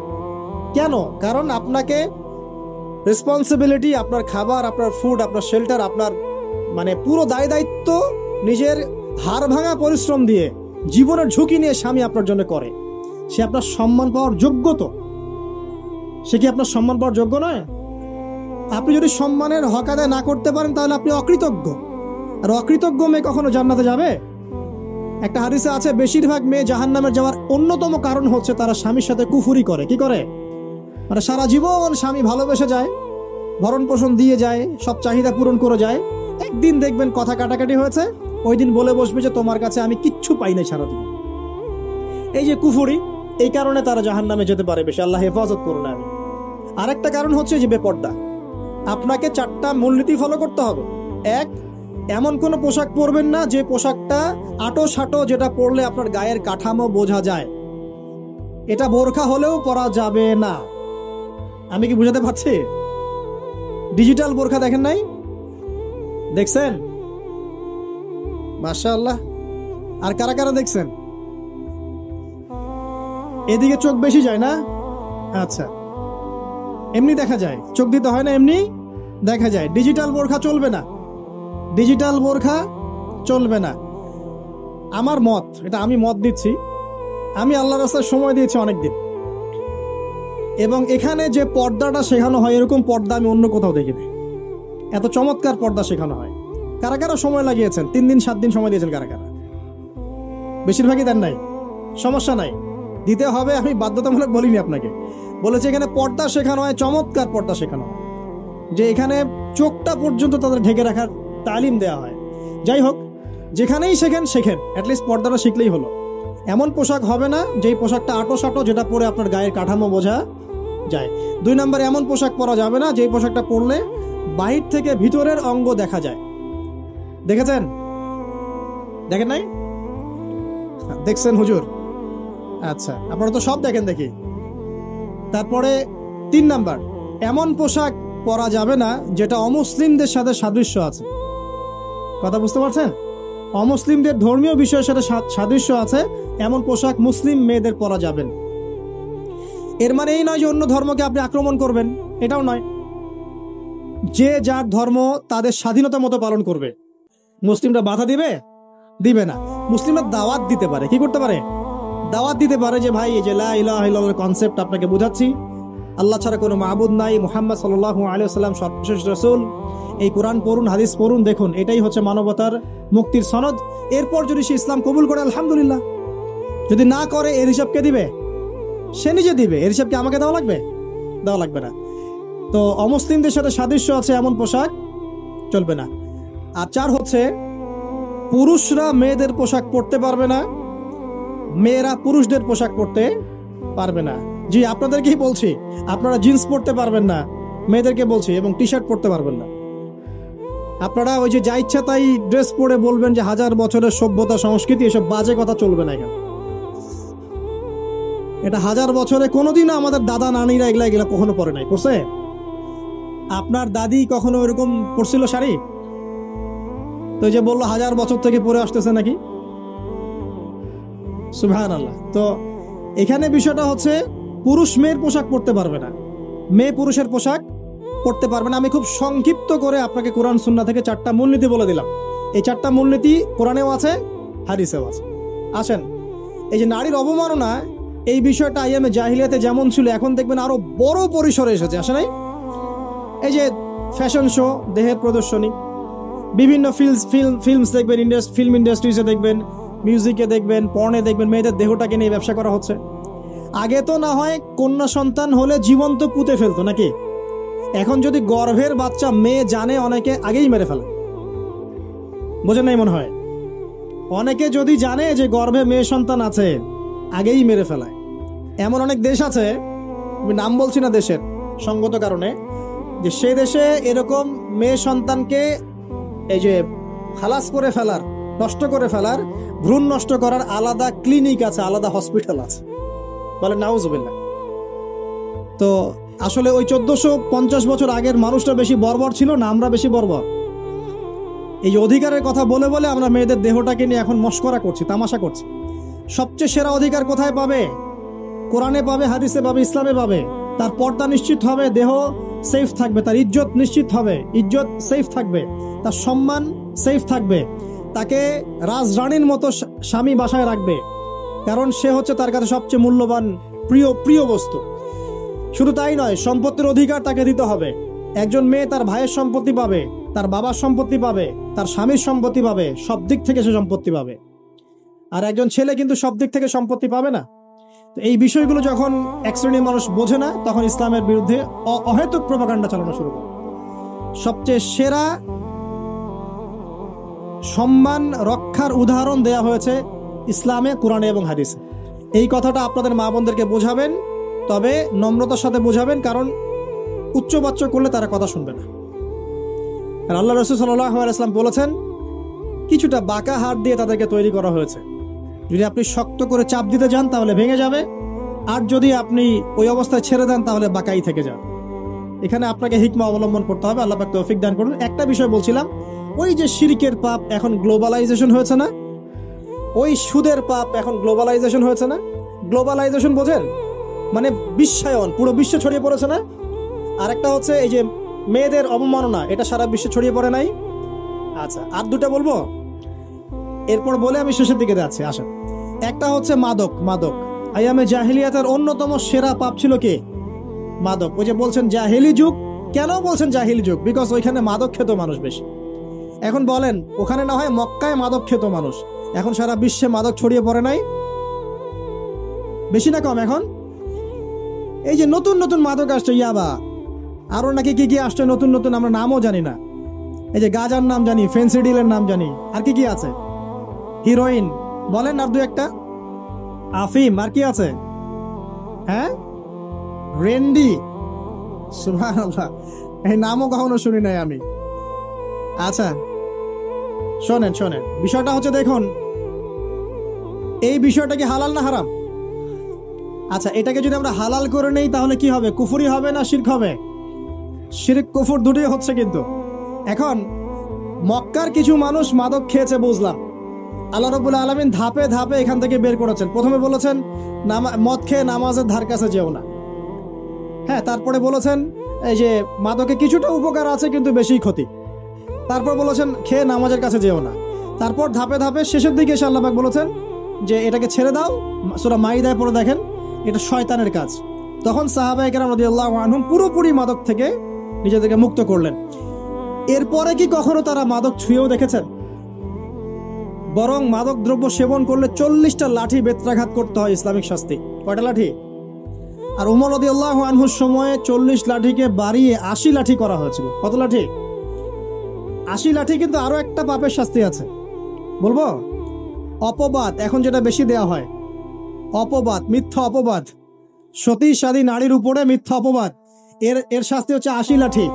কেন? কারণ আপনাকে রেসপন্সিবিলিটি, আপনার খাবার, আপনার ফুড, আপনার শেল্টার, আপনার মানে পুরো দায় দায়িত্ব নিজের হাড় ভাঙা পরিশ্রম দিয়ে জীবনের ঝুঁকি নিয়ে স্বামী আপনার জন্য করে, সে আপনার সম্মান পাওয়ার যোগ্য তো? সে কি আপনার সম্মান পাওয়ার যোগ্য নয়? আপনি যদি সম্মানের হক আদায় না করতে পারেন তাহলে আপনি অকৃতজ্ঞ। আর অকৃতজ্ঞ মেয়ে কখনো জান্নাতে যাবে? একটা হাদিসে আছে, বেশিরভাগ মেয়ে জাহান্নামের যাওয়ার অন্যতম কারণ হচ্ছে তারা স্বামীর সাথে কুফুরি করে। কি করে? মানে সারা জীবন স্বামী ভালোবেসে যায়, ভরণ পোষণ দিয়ে যায়, সব চাহিদা পূরণ করে যায়, একদিন দেখবেন কথা কাটাকাটি হয়েছে, ওই দিন বলে বসবে যে তোমার কাছে আমি কিচ্ছু পাই নাই সারাদিন। এই যে কুফুরি, এই কারণে তারা জাহান্নামে যেতে পারে বেশি। আল্লাহ হেফাজত করুন। আমি আরেকটা কারণ হচ্ছে যে বেপর্দা। আপনাকে 4টা মূলনীতি ফলো করতে হবে। 1, এমন কোনো পোশাক পরবেন না যে পোশাকটা আটো সাটো, যেটা পরলে আপনার গায়ের কাঠামো বোঝা যায়। এটা বোরখা হলেও পরা যাবে না। আমি কি বুঝাতে পারছি? ডিজিটাল বোরখা দেখেন নাই? দেখছেন? মাশাআল্লাহ। আর কারা কারা দেখছেন? এদিকে চোখ বেশি যায় না? আচ্ছা, এমনি দেখা যায়, চোখ দিতে হয় না, এমনি দেখা যায়। ডিজিটাল বোরখা চলবে না, ডিজিটাল বোরখা চলবে না। আমার মত, এটা আমি মত দিচ্ছি, আমি আল্লাহর রাস্তায় সময় দিয়েছি অনেকদিন, এবং এখানে যে পর্দাটা শেখানো হয় এরকম পর্দা আমি অন্য কোথাও দেখিনি। এত চমৎকার পর্দা শেখানো হয়। কারা কারা সময় লাগিয়েছেন? 3 দিন 7 দিন সময় দিয়েছেন কারা কারা? বেশিরভাগই দেন নাই। সমস্যা নাই, দিতে হবে। আমি বাধ্যতামূলক বলিনি আপনাকে, বলেছি এখানে পর্দা শেখানো হয়, চমৎকার পর্দা শেখানো হয়, যে এখানে চোখটা পর্যন্ত তাদের ঢেকে রাখার তালিম দেওয়া হয়। যাই হোক, যেখানেই শেখেন অ্যাটলিস্ট পর্দাটা শিখলেই হলো। এমন পোশাক হবে না যেই পোশাকটা আটো সাটো, যেটা পরে আপনার গায়ের কাঠামো বোঝা যায়। 2 নম্বর, এমন পোশাক পরা যাবে না যেই পোশাকটা পরলে বাহির থেকে ভিতরের অঙ্গ দেখা যায়। দেখেছেন? দেখেন নাই? দেখছেন হুজুর? আচ্ছা, আপনারা তো সব দেখেন দেখি। তারপরে 3 নাম্বার, এমন পোশাক পরা যাবে না যেটা অমুসলিমদের সাথে সাদৃশ্য আছে। কথা বুঝতে পারছেন? অমুসলিমদের ধর্মীয় বিষয়ের সাথে সাদৃশ্য আছে এমন পোশাক মুসলিম মেয়েদের পরা যাবে না। এর মানে এই নয় যে অন্য ধর্মকে আপনি আক্রমণ করবেন, এটাও নয়। যে যার ধর্ম তাদের স্বাধীনতা মতো পালন করবে। মুসলিমরা বাধা দিবে না। মুসলিমরা দাওয়াত দিতে পারে। কি করতে পারে? দাওয়াত দিতে পারে যে ভাই, এই যে লা ইলাহা ইল্লাল্লাহর কনসেপ্ট আপনাকে বোঝাচ্ছি, আল্লাহ ছাড়া কোনো মাবুদ নাই, মুহাম্মদ সাল্লাল্লাহু আলাইহি ওয়াসাল্লাম সর্বশেষ রাসূল, এই কোরআন পড়ুন, হাদিস পড়ুন, দেখুন এটাই হচ্ছে মানবতার মুক্তির সনদ। এরপর যদি সে ইসলাম কবুল করে আলহামদুলিল্লাহ, যদি না করে এর হিসাব কে দিবে? সে নিজে দিবে। এর হিসাব কি আমাকে দেওয়া লাগবে? দেওয়া লাগবে না। তো অমুসলিমদের সাথে সাদৃশ্য আছে এমন পোশাক চলবে না। আর 4 হচ্ছে, পুরুষরা মেয়েদের পোশাক পরতে পারবে না, মেয়েরা পুরুষদের পোশাক পরতে পারবে না। জি, আপনাদেরকেই বলছি, আপনারা জিন্স পরতে পারবেন না, মেয়েদেরকে বলছি, এবং টি শার্ট পরতে পারবেন না। আপনারা ওই যে যা ইচ্ছা তাই ড্রেস পরে বলবেন যে 1000 বছরের সভ্যতা সংস্কৃতি, এসব বাজে কথা চলবে না এখানে। এটা 1000 বছরে কোনোদিনও আমাদের দাদা নানিরা এগুলা কখনো পরে নাই। পরছে? আপনার দাদি কখনো এরকম পরছিল শাড়ি? তো যে বললো 1000 বছর থেকে পরে আসতেছে নাকি? সুবহানাল্লাহ। তো এখানে বিষয়টা হচ্ছে, পুরুষ মেয়ের পোশাক পরতে পারবে না, মেয়ে পুরুষের পোশাক পড়তে পারবে না। আমি খুব সংক্ষিপ্ত করে আপনাকে কোরআন সুন্নাহ থেকে 4টা মূলনীতি বলে দিলাম। এই 4টা মূলনীতি কোরআনেও আছে, হাদিসেও আছে। আসেন, এই যে নারীর অবমাননা, এই বিষয়টা আইয়ামে জাহিলিয়াতে যেমন ছিল, এখন দেখবেন আরো বড় পরিসরে এসেছে। আসে নাই? এই যে ফ্যাশন শো, দেহের প্রদর্শনী, বিভিন্ন ফিল্মস দেখবেন, ফিল্ম ইন্ডাস্ট্রিজে দেখবেন, মিউজিকে দেখবেন, পর্নে দেখবেন, মেয়েদের দেহটাকে নিয়ে ব্যবসা করা হচ্ছে। আগে তো না হয় কন্যা সন্তান হলে জীবন্ত পুঁতে ফেলতো নাকি? এখন যদি গর্ভের বাচ্চা মেয়ে জানে, অনেকে আগেই মেরে ফেলে। বোঝেন নাই মনে হয়? অনেকে যদি জানে যে গর্ভে মেয়ে সন্তান আছে, আগেই মেরে ফেলায়। এমন অনেক দেশ আছে, আমি নাম বলছি না দেশের সঙ্গত কারণে, যে সে দেশে এরকম মেয়ে সন্তানকে এই যে খালাস করে ফেলার, নষ্ট করে ফেলার, ভ্রূণ নষ্ট করার আলাদা ক্লিনিক আছে, আলাদা হসপিটাল আছে। বলে নাউজুবিল্লাহ। তো আসলে ওই 1450 বছর আগের মানুষটা বেশি বর্বর ছিল না, আমরা বেশি বর্বর? এই অধিকারের কথা বলে বলে আমরা মেয়েদের দেহটাকে নিয়ে এখন মস্করা করছি, তামাশা করছি। সবচেয়ে সেরা অধিকার কোথায় পাবে? কোরআনে পাবে, হাদিসে পাবে, ইসলামে পাবে। তার পর্দা নিশ্চিত হবে, দেহ সেফ থাকবে, তার ইজ্জত নিশ্চিত হবে, ইজ্জত সেফ থাকবে, তার সম্মান সেফ থাকবে। তাকে রাজরানীর মতো স্বামী বাসায় রাখবে, কারণ সে হচ্ছে তার কাছে সবচেয়ে মূল্যবান প্রিয় বস্তু। শুধু তাই নয়, সম্পত্তির অধিকার তাকে দিতে হবে। একজন মেয়ে তার ভাইয়ের সম্পত্তি পাবে, তার বাবার সম্পত্তি পাবে, তার স্বামীর সম্পত্তি পাবে, সব দিক থেকে সে সম্পত্তি পাবে। আর একজন ছেলে কিন্তু সব দিক থেকে সম্পত্তি পাবে না। তো এই বিষয়গুলো যখন এক শ্রেণীর মানুষ বোঝে না, তখন ইসলামের বিরুদ্ধে অহেতুক প্রপাগান্ডা চালানো শুরু করে। সবচেয়ে সেরা সম্মান রক্ষার উদাহরণ দেয়া হয়েছে ইসলামে, কোরআনে এবং হাদিসে। এই কথাটা আপনাদের মা বোনদেরকে বোঝাবেন, তবে নম্রতার সাথে বোঝাবেন, কারণ উচ্চবাচ্য করলে তারা কথা শুনবে না। আর আল্লাহ রাসূল সাল্লাল্লাহু আলাইহি ওয়াসাল্লাম বলেছেন, কিছুটা বাঁকা হাত দিয়ে তাদেরকে তৈরি করা হয়েছে। যদি আপনি শক্ত করে চাপ দিতে যান তাহলে ভেঙে যাবে, আর যদি আপনি ওই অবস্থায় ছেড়ে দেন তাহলে বাঁকাই থেকে যাবে। এখানে আপনাকে হিকমা অবলম্বন করতে হবে। আল্লাহ পাক তৌফিক দান করুন। একটা বিষয় বলছিলাম, ওই যে শিরকের পাপ এখন গ্লোবালাইজেশন হয়েছে না, ওই সুদের পাপ এখন গ্লোবালাইজেশন হয়েছে না। গ্লোবালাইজেশন বোঝেন? মানে বিশ্বায়ন, পুরো বিশ্ব ছড়িয়ে পড়েছে না। আর একটা হচ্ছে এই যে মেয়েদের অবমাননা, এটা সারা বিশ্বে ছড়িয়ে পড়ে নাই? আচ্ছা, আর দুটা বলবো, এরপর বলে আমি শেষের দিকে যাচ্ছি। আসেন, একটা হচ্ছে মাদক। আইয়ামে জাহিলিয়াতের অন্যতম সেরা পাপ ছিল কি? মাদক। ওই যে বলছেন জাহিলি যুগ, কেন বলছেন জাহিলি যুগ? বিকজ ওইখানে মাদক খেত মানুষ বেশি। এখন বলেন, ওখানে না হয় মক্কায় মাদক খেত মানুষ, এখন সারা বিশ্বে মাদক ছড়িয়ে পড়ে নাই? বেশি না কম? এখন এই যে নতুন নতুন মাদক আসছে, ইয়াবা, আরো নাকি কি কি আসছে নতুন নতুন, আমরা নামও জানি না। এই যে গাজার নাম জানি, ফেন্সিডিলের নাম জানি, আর কি কি আছে, হিরোইন বলেন, আর দু একটা, আফিম, আর কি আছে? হ্যাঁ, রেন্ডি, সুবহানাল্লাহ, এই নামও কখনো শুনি নাই আমি। আচ্ছা শোনেন, বিষয়টা হচ্ছে, দেখুন এই বিষয়টা কি হালাল না হারাম? আচ্ছা, এটাকে যদি আমরা হালাল করে নেই তাহলে কি হবে? কুফরি হবে না শিরক হবে? শিরক কুফর দুটোই হচ্ছে। কিন্তু এখন মক্কার কিছু মানুষ মাদক খেয়েছে বুঝলাম, আল্লাহ রাব্বুল আলামিন ধাপে ধাপে এখান থেকে বের করেছেন। প্রথমে বলেছেন মদ খেয়ে নামাজের ধার কাছে যেও না। হ্যাঁ, তারপরে বলেছেন এই যে মাদকে কিছুটা উপকার আছে কিন্তু বেশি ক্ষতি। তারপর বলেছেন খেয়ে নামাজের কাছে যেও না। তারপর ধাপে ধাপে শেষের দিকে এসে আল্লাহ পাক বলেছেন যে এটাকে ছেড়ে দাও। সূরা মাইদায় পড়ে দেখেন, এটা শয়তানের কাজ। তখন সাহাবায়ে কেরাম রাদিয়াল্লাহু আনহুম পুরোপুরি মাদক থেকে নিজেদেরকে মুক্ত করলেন। এরপরে কি কখনো তারা মাদক ছুঁয়েও দেখেছেন? বরং মাদক দ্রব্য সেবন করলে 40টা লাঠি বেত্রাঘাত করতে হয়, ইসলামিক শাস্তি। কয়টা লাঠি? আর উমর রাদিয়াল্লাহু আনহুর সময়ে 40 লাঠিকে বাড়িয়ে 80 লাঠি করা হয়েছিল। কত লাঠি? 80 লাঠি। কিন্তু আরো একটা পাপের শাস্তি আছে, বলবো? অপবাদ, এখন যেটা বেশি দেয়া হয়, অপবাদ, মিথ্যা অপবাদ, সতী সাদী নারীর উপরে মিথ্যা অপবাদ, এর শাস্তি হচ্ছে 80 লাঠি।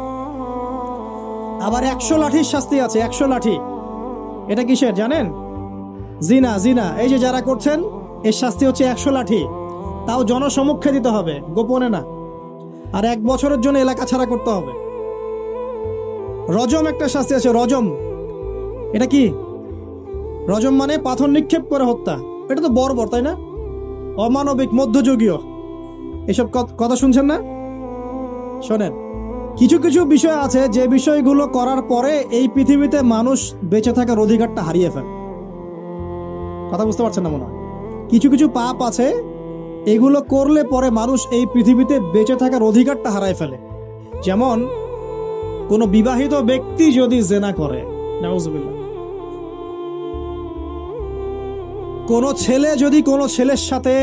আবার 100 লাঠির শাস্তি আছে, 100 লাঠি। এটা কিসের জানেন? জিনা। এই যে যারা করছেন, এর শাস্তি হচ্ছে 100 লাঠি। তাও জনসমক্ষে দিতে হবে, গোপনে না। আর 1 বছরের জন্য এলাকা ছাড়া করতে হবে। রজম একটা শাস্তি আছে, রজম। এটা কি? রজম মানে পাথর নিক্ষেপ করে হত্যা। এটা তো বর্বর, তাই না? অমানবিক, মধ্যযুগীয়। এসব কথা শুনছেন না? শোনেন, কিছু কিছু বিষয় আছে যে বিষয়গুলো করার পরে এই পৃথিবীতে মানুষ বেঁচে থাকার অধিকারটা হারিয়ে ফেলে। কথা বুঝতে পারছেন না মনে হয়? কিছু কিছু পাপ আছে, এগুলো করলে পরে মানুষ এই পৃথিবীতে বেঁচে থাকার অধিকারটা হারায় ফেলে। যেমন কোন বিবাহিত ব্যক্তি যদি জেনা করে, নাউজুবিল্লাহ, কোন ছেলে যদি কোন ছেলের সাথে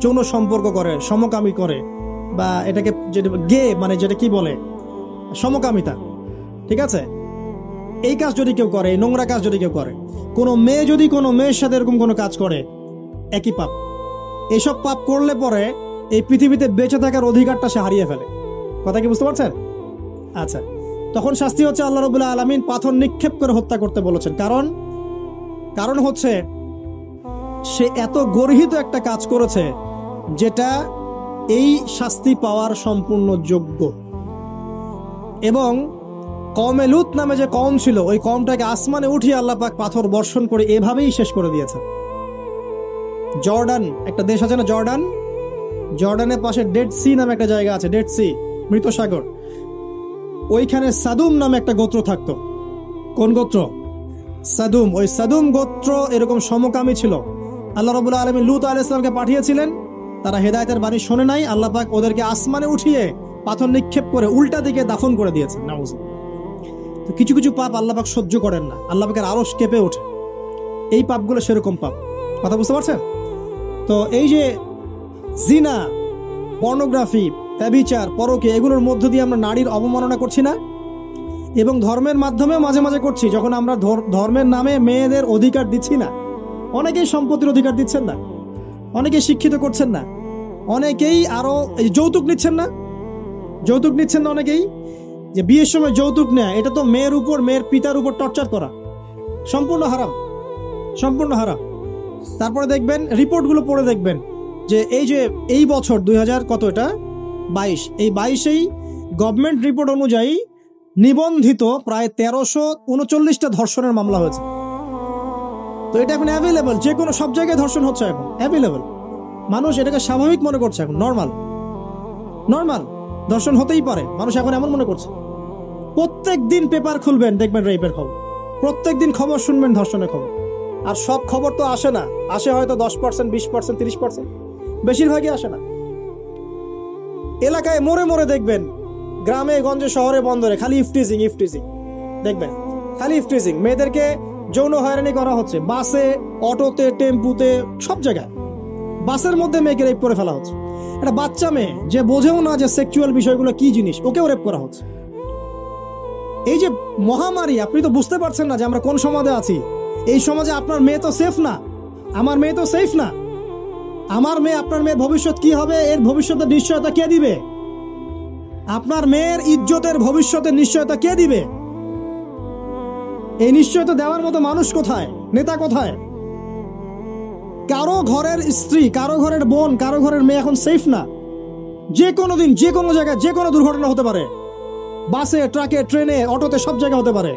যৌন সম্পর্ক করে, সমকামী করে, বা এটাকে যেটা গে মানে যেটা কি বলে, সমকামিতা, ঠিক আছে, এই কাজ যদি কেউ করে, নোংরা কাজ যদি কেউ করে, কোনো মেয়ে যদি কোনো মেয়ের সাথে এরকম কোনো কাজ করে, একই পাপ। এসব পাপ করলে পরে এই পৃথিবীতে বেঁচে থাকার অধিকারটা সে হারিয়ে ফেলে। কথা কি বুঝতে পারছেন? আচ্ছা, তখন শাস্তি হচ্ছে আল্লাহ রাব্বুল আলামিন পাথর নিক্ষেপ করে হত্যা করতে বলেছেন। কারণ হচ্ছে সে এত গর্হিত একটা কাজ করেছে যেটা এই শাস্তি পাওয়ার সম্পূর্ণ যোগ্য। এবং কওমে লূত নামে যে কওম ছিল, ওই কওমটাকে আসমানে উঠিয়ে আল্লাহ পাক পাথর বর্ষণ করে এভাবেই শেষ করে দিয়েছেন। জর্ডান একটা দেশ আছে না, জর্ডানের পাশে ডেড সি নামে একটা জায়গা আছে, ডেড সি, মৃত সাগর। ওইখানে সাদুম নামে একটা গোত্র থাকতো। কোন গোত্র? সাদুম, ওই সাদুম গোত্র এরকম সমকামী ছিল। আল্লাহ রাব্বুল আলামিন লূত আলাইহিস সালামকে পাঠিয়েছিলেন, তারা হেদায়েতের বাণী শোনে নাই। আল্লাহ পাক ওদেরকে আসমানে উঠিয়ে পাথর নিক্ষেপ করে উল্টা দিকে দাফন করে দিয়েছেন। নাউজুবিল্লাহ। তো কিছু কিছু পাপ আল্লাহ পাক সহ্য করেন না, আল্লাহ পাকের আরশ কেঁপে ওঠে। এই পাপগুলো সেরকম পাপ। কথা বুঝতে পারছেন? তো এই যে জিনা, পর্নোগ্রাফি, ব্যভিচার, পরকীয়া, এগুলোর মধ্য দিয়ে আমরা নারীর অবমাননা করছি না? এবং ধর্মের মাধ্যমে মাঝে মাঝে করছি, যখন আমরা ধর্মের নামে মেয়েদের অধিকার দিচ্ছি না। অনেকেই সম্পত্তির অধিকার দিচ্ছেন না, অনেকেই শিক্ষিত করছেন না, অনেকেই আরো যৌতুক নিচ্ছেন না, যৌতুক নিচ্ছেন না অনেকেই। যে বিয়ের সময় যৌতুক নেয়, এটা তো মেয়ের উপর, মেয়ের পিতার উপর টর্চার করা, সম্পূর্ণ হারাম, সম্পূর্ণ হারাম। তারপরে দেখবেন, রিপোর্টগুলো পড়ে দেখবেন যে এই বছর 2000 কত, এটা 22, এই 22-এই গভর্নমেন্ট রিপোর্ট অনুযায়ী নিবন্ধিত প্রায় 1339টা ধর্ষণের মামলা হয়েছে। তো এটা এখন অ্যাভেলেবল, যে কোনো সব জায়গায় ধর্ষণ হচ্ছে, এখন অ্যাভেলেবল। মানুষ এটাকে স্বাভাবিক মনে করছে, এখন নর্মাল, নর্মাল ধর্ষণ হতেই পারে, মানুষ এখন এমন মনে করছে। প্রত্যেক দিন পেপার খুলবেন, দেখবেন রেপের খবর, প্রত্যেক দিন খবর শুনবেন ধর্ষণের খবর। আর সব খবর তো আসে না, আসে হয়তো 10%, 20%, 30%, বেশিরভাগই আসে না। এলাকায় মোড়ে মোড়ে দেখবেন, গ্রামে গঞ্জে শহরে বন্দরে খালি ইফটিজিং, ইফটিজিং দেখবেন, খালি ইফটিজিং। মেয়েদেরকে যৌন হয়রানি করা হচ্ছে, বাসে, অটোতে, টেম্পুতে, সব জায়গায়। বাসের মধ্যে মেয়েকে রেপ করে ফেলা হচ্ছে। একটা বাচ্চা মেয়ে যে বোঝেও না যে সেক্সুয়াল বিষয়গুলো কি জিনিস, ওকেও রেপ করা হচ্ছে। এই যে মহামারী, আপনি তো বুঝতে পারছেন না যে আমরা কোন সমাজে আছি। এই সমাজে আপনার মেয়ে তো সেফ না, আমার মেয়ে তো সেফ না। আমার মেয়ে, আপনার মেয়ের ভবিষ্যৎ কি হবে, এর ভবিষ্যতের নিশ্চয়তা কে দিবে? আপনার মেয়ের ইজ্জতের ভবিষ্যতের নিশ্চয়তা কে দিবে? এই নিশ্চয়তা দেওয়ার মতো মানুষ কোথায়, নেতা কোথায়? কারো ঘরের স্ত্রী, কারো ঘরের বোন, কারো ঘরের মেয়ে এখন সেফ না। যে কোনো দিন, যে কোনো জায়গায়, যে কোনো দুর্ঘটনা হতে পারে। বাসে, ট্রাকে, ট্রেনে, অটোতে, সব জায়গায় হতে পারে।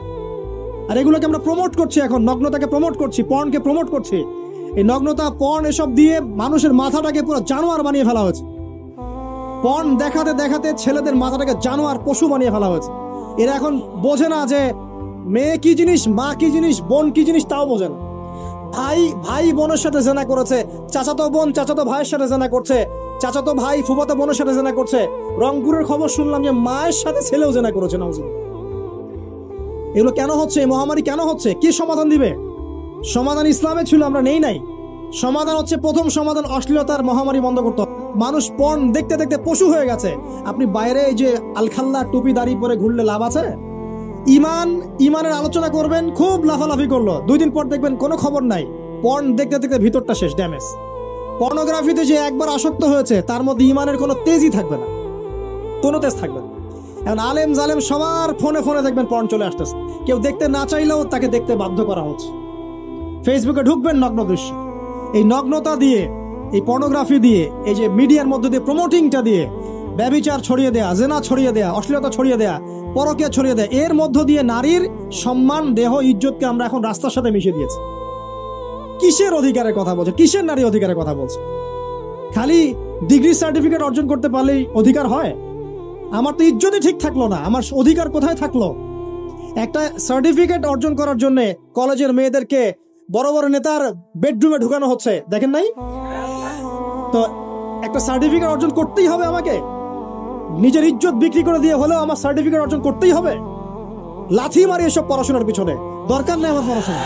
আর এগুলোকে আমরা প্রমোট করছি, এখন নগ্নতাকে প্রমোট করছি, পর্নকে প্রমোট করছি। এই নগ্নতা, পর্ন, এসব দিয়ে মানুষের মাথাটাকে পুরো জানোয়ার বানিয়ে ফেলা হয়েছে। পর্ন দেখাতে দেখাতে ছেলেদের মাথাটাকে জানোয়ার, পশু বানিয়ে ফেলা হয়েছে। এরা এখন বোঝে না যে মেয়ে কি জিনিস, মা কি জিনিস, বোন কি জিনিস, তাও বোঝে না। ভাই বোনের সাথে জেনা করেছে, চাচাতো বোন চাচাতো ভাইয়ের সাথে জেনা করছে, চাচাতো ভাই ফুফাতো বোনের সাথে জেনা করছে। রংপুরের খবর শুনলাম যে মায়ের সাথে ছেলেও জেনা করেছে। নাউজুবিল্লাহ। এগুলো কেন হচ্ছে? এই মহামারী কেন হচ্ছে? কি সমাধান দিবে? সমাধান ইসলামে ছিল, আমরা নেই নাই। সমাধান হচ্ছে, প্রথম সমাধান অশ্লীলতার মহামারী বন্ধ করতে হবে। মানুষ পর্ন দেখতে দেখতে পশু হয়ে গেছে। আপনি বাইরে এই যে আলখাল্লা টুপি দাড়ি পরে ঘুরলে লাভ আছে? ইমানের আলোচনা করবেন, খুব লাফালাফি করলো, 2 দিন পর দেখবেন কোনো খবর নাই। পর্ন দেখতে দেখতে ভিতরটা শেষ, ড্যামেজ। পর্নোগ্রাফিতে যে একবার আসক্ত হয়েছে, তার মধ্যে ইমানের কোনো তেজই থাকবে না, কোনো তেজ থাকবে না। এখন আলেম জালেম সবার ফোনে ফোনে দেখবেন পর্ন চলে আসতেছে। কেউ দেখতে না চাইলেও তাকে দেখতে বাধ্য করা হচ্ছে। ফেসবুকে ঢুকবেন, নগ্ন দৃশ্য। এই নগ্নতা দিয়ে, এই পর্নোগ্রাফি দিয়ে, এই যে মিডিয়ার মধ্যে দিয়ে প্রমোটিংটা দিয়ে ব্যভিচার ছড়িয়ে দেয়া, জেনা ছড়িয়ে দেয়া, অশ্লীলতা ছড়িয়ে দেয়া, পরকীয়া ছড়িয়ে দেয়া, এর মধ্য দিয়ে নারীর সম্মান, দেহ, ইজ্জতকে আমরা এখন রাস্তার সাথে মিশিয়ে দিয়েছি। কিসের অধিকারের কথা বলছে? কিসের নারী অধিকারের কথা বলছে? খালি ডিগ্রি সার্টিফিকেট অর্জন করতে পারলেই অধিকার হয়? আমার তো ইজ্জতই ঠিক থাকলো না, আমার অধিকার কোথায় থাকলো? একটা সার্টিফিকেট অর্জন করার জন্য কলেজের মেয়েদেরকে বড় বড় নেতার বেডরুমে ঢুকানো হচ্ছে, দেখেন নাই? তো একটা সার্টিফিকেট অর্জন করতেই হবে আমাকে, নিজের ইজ্জত বিক্রি করে দিয়ে হলেও আমার সার্টিফিকেট অর্জন করতেই হবে। লাথি মারি এসব পড়াশোনার পিছনে, দরকার নেই আমার পড়াশোনা।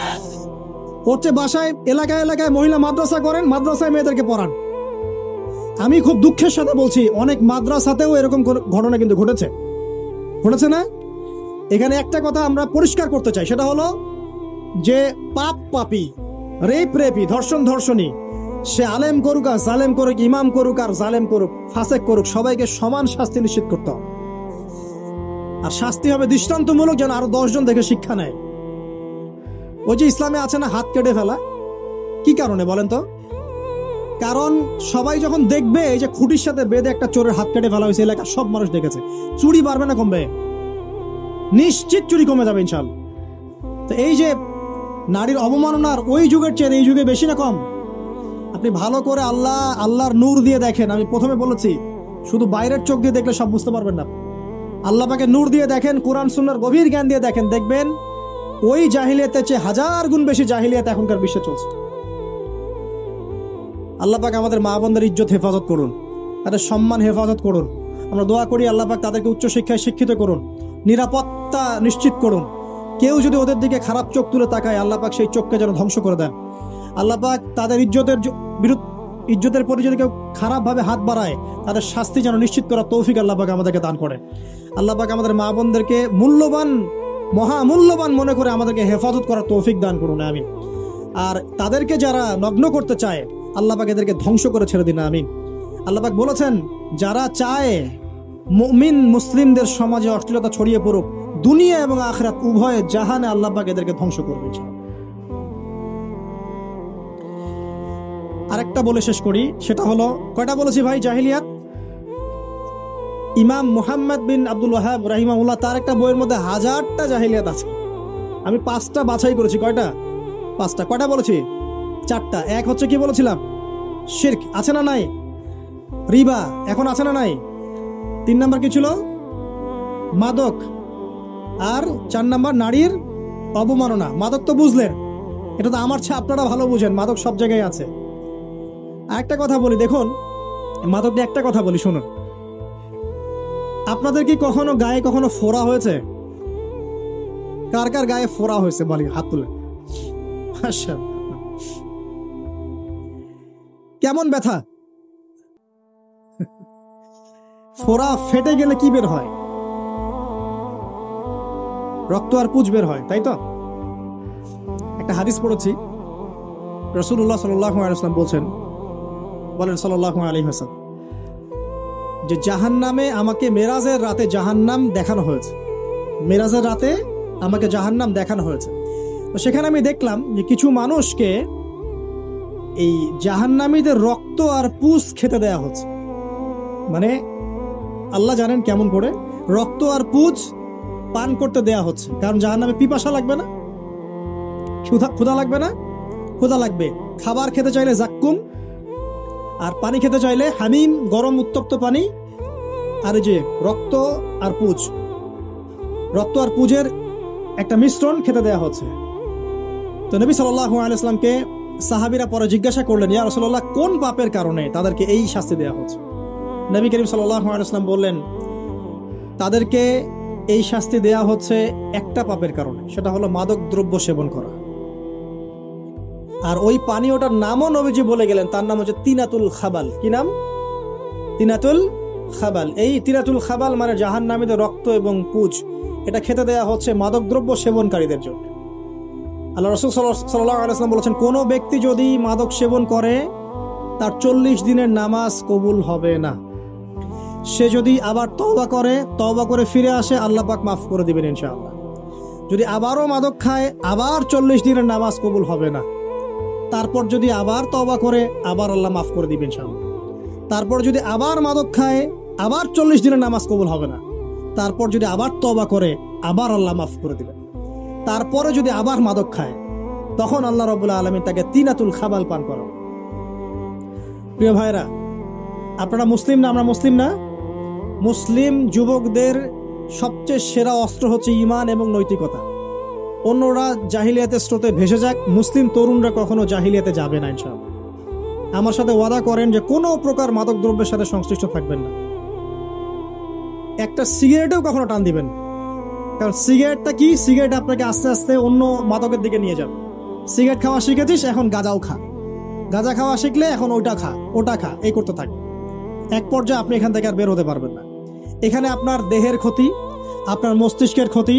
হচ্ছে বাসায়, এলাকায় এলাকায় মহিলা মাদ্রাসা করেন, মাদ্রাসায় মেয়েদেরকে পড়ান। আমি খুব দুঃখের সাথে বলছি, অনেক মাদ্রাসাতেও এরকম ঘটনা কিন্তু ঘটেছে, ঘটেছে না? এখানে একটা কথা আমরা পরিষ্কার করতে চাই, সেটা হলো যে পাপ পাপী, রেপ রেপি, ধর্ষণ ধর্ষণী, সে আলেম করুক আর জালেম করুক, ইমাম করুক আর জালেম করুক, ফাসেক করুক, সবাইকে সমান শাস্তি নিশ্চিত করতে হবে। আর শাস্তি হবে দৃষ্টান্তমূলক, যেন আরো 10 জন দেখে শিক্ষা নেয়। ওই যে ইসলামে আছে না, হাত কেটে ফেলা, কি কারণে বলেন তো? কারণ সবাই যখন দেখবে এই যে খুঁটির সাথে বেঁধে একটা চোরের হাত কেটে ফেলা হয়েছে, এলাকার সব মানুষ দেখেছে, চুরি বাড়বে না কমবে? নিশ্চিত চুরি কমে যাবে ইনশাআল্লাহ। তো এই যে নারীর অবমাননার ওই যুগের চেয়ে এই যুগে বেশি না কম? আপনি ভালো করে আল্লাহর নূর দিয়ে দেখেন। আমি প্রথমে বলেছি, শুধু বাইরের চোখ দিয়ে দেখলে সব বুঝতে পারবেন না। আল্লাহ পাকে নূর দিয়ে দেখেন, কোরআন সুন্নাহর গভীর জ্ঞান দিয়ে দেখেন, দেখবেন ওই জাহিলিয়াতের চেয়ে 1000 গুণ বেশি জাহিলিয়াত এখনকার বিশ্বে চলছে। আল্লাহ পাক আমাদের মা বোনদের ইজ্জত হেফাজত করুন, তাদের সম্মান হেফাজত করুন। আমরা দোয়া করি আল্লাহ পাক তাদেরকে উচ্চশিক্ষায় শিক্ষিত করুন, নিরাপত্তা নিশ্চিত করুন। কেউ যদি ওদের দিকে খারাপ চোখ তুলে তাকায়, আল্লাহ পাক সেই চোখকে যেন ধ্বংস করে দেন। আল্লাহ পাক তাদের ইজ্জতের প্রতি যদি কেউ খারাপভাবে হাত বাড়ায়, তাদের শাস্তি যেন নিশ্চিত করার তৌফিক আল্লাহ পাক আমাদেরকে দান করে। আল্লাহ পাক আমাদের মা বোনদেরকে মূল্যবান, মহামূল্যবান মনে করে আমাদেরকে হেফাজত করার তৌফিক দান করুন, আমিন। আর তাদেরকে যারা নগ্ন করতে চায়, আল্লাহ পাক এদেরকে ধ্বংস করে ছেড়ে দিন, আমিন। আল্লাহ পাক বলেছেন, যারা চায় মুমিন মুসলিমদের সমাজে অশ্লীলতা ছড়িয়ে পড়ুক, দুনিয়া এবং আখিরাত উভয় জাহানে আল্লাহ পাক এদেরকে ধ্বংস করবে। আরেকটা বলে শেষ করি, সেটা হলো, কয়টা বলেছি ভাই জাহিলিয়াত? ইমাম মুহাম্মদ বিন আব্দুল ওয়াহাব রাহিমাহুল্লাহ তার একটা বইয়ের মধ্যে 1000টা জাহিলিয়াত আছে। আমি 5টা বাছাই করেছি। কয়টা? 5টা। কয়টা বলেছি? 4টা। এক হচ্ছে কি বলেছিলাম? শিরক। আছে না নাই? রিবা এখন আছে না নাই? 3 নাম্বার কি ছিল? মাদক। আর 4 নাম্বার নারীর অবমাননা। মাদক তো বুঝলেন, এটা তো আমার চেয়ে আপনারা ভালো বুঝেন, মাদক সব জায়গায় আছে। আরেকটা কথা বলি, দেখুন মাদক নিয়ে একটা কথা বলি, শুনুন। আপনাদের কি কখনো গায়ে কখনো ফোড়া হয়েছে? কার কার গায়ে ফোড়া হয়েছে বলি, হাত তুলে। আচ্ছা, কেমন ব্যথা? ফোড়া ফেটে গেলে কি বের হয়? রক্ত আর পুঁজ বের হয়, তাই তো? একটা হাদিস পড়েছি, রাসূলুল্লাহ সাল্লাল্লাহু আলাইহি ওয়াসাল্লাম বলেন সাল্লাল্লাহু আলাইহি ওয়াসাল্লাম, যে জাহান্নামে আমাকে মেরাজের রাতে জাহান্নাম দেখানো হয়েছে। মেরাজের রাতে আমাকে জাহান্নাম দেখানো হয়েছে। তো সেখানে আমি দেখলাম যে কিছু মানুষকে এই জাহান্নামীদের রক্ত আর পুঁজ খেতে দেয়া হচ্ছে। মানে আল্লাহ জানেন কেমন করে, রক্ত আর পুঁজ পান করতে দেয়া হচ্ছে। কারণ জাহান্নামে পিপাসা লাগবে না, ক্ষুধা লাগবে না? ক্ষুধা লাগবে। খাবার খেতে চাইলে জাক্কুম, আর পানি খেতে চাইলে হামিম, গরম উত্তপ্ত পানি। আর এই যে রক্ত আর পুঁজ, রক্ত আর পুঁজের একটা মিশ্রণ খেতে দেয়া হচ্ছে। তো নবী সাল্লাল্লাহু আলাইহি ওয়াসাল্লামকে সাহাবীরা পরে জিজ্ঞাসা করলেন, ইয়া রাসূলুল্লাহ, কোন পাপের কারণে তাদেরকে এই শাস্তি দেয়া হচ্ছে? নবী করিম সাল্লাল্লাহু আলাইহি ওয়াসাল্লাম বললেন, তাদেরকে এই শাস্তি দেয়া হচ্ছে একটা পাপের কারণে, সেটা হলো মাদক দ্রব্য সেবন করা। আর ওই পানীয়টার নামও নবীজি বলে গেলেন, তার নাম হচ্ছে তিনাতুল খাবাল। কি নাম? তিনাতুল খাবাল। এই তিনাতুল খাবাল মানে জাহান্নামীদের রক্ত এবং পুঁজ, এটা খেতে দেয়া হচ্ছে মাদকদ্রব্য সেবনকারীদের জন্য। আল্লাহ রাসূল সাল্লাল্লাহু আলাইহি ওয়াসাল্লাম বলেছেন, কোনো ব্যক্তি যদি মাদক সেবন করে, তার 40 দিনের নামাজ কবুল হবে না। সে যদি আবার তওবা করে ফিরে আসে, আল্লাহ পাক মাফ করে দিবেন ইনশাআল্লাহ। যদি আবারও মাদক খায়, আবার 40 দিনের নামাজ কবুল হবে না। তারপর যদি আবার তওবা করে, আবার আল্লাহ মাফ করে দিবেন ইনশাআল্লাহ। তারপর যদি আবার মাদক খায়, আবার 40 দিনের নামাজ কবুল হবে না। তারপর যদি আবার তওবা করে, আবার আল্লাহ মাফ করে দিবেন। তারপরে যদি আবার মাদক খায়, তখন আল্লাহ রাব্বুল আলামিন তাকে তিনাতুল খাবাল পান করান। প্রিয় ভাইরা, আপনারা মুসলিম না? আমরা মুসলিম না? মুসলিম যুবকদের সবচেয়ে সেরা অস্ত্র হচ্ছে ঈমান এবং নৈতিকতা। অন্যরা জাহিলিয়াতের স্রোতে ভেসে যাক, মুসলিম তরুণরা কখনো জাহিলিয়াতে যাবে না ইনশাআল্লাহ। আমার সাথে ওয়াদা করেন যে কোনো প্রকার মাদক দ্রব্যের সাথে সংশ্লিষ্ট থাকবেন না। একটা সিগারেটেও কখনো টান দিবেন না। কারণ সিগারেটটা কি? সিগারেট আপনাকে আস্তে আস্তে অন্য মাদকের দিকে নিয়ে যাবে। সিগারেট খাওয়া শিখেছিস, এখন গাঁজাও খা। গাঁজা খাওয়া শিখলে এখন ওটা খা, এই করতে থাক। এক পর্যায়ে আপনি এখান থেকে আর বের হতে পারবেন না। এখানে আপনার দেহের ক্ষতি, আপনার মস্তিষ্কের ক্ষতি,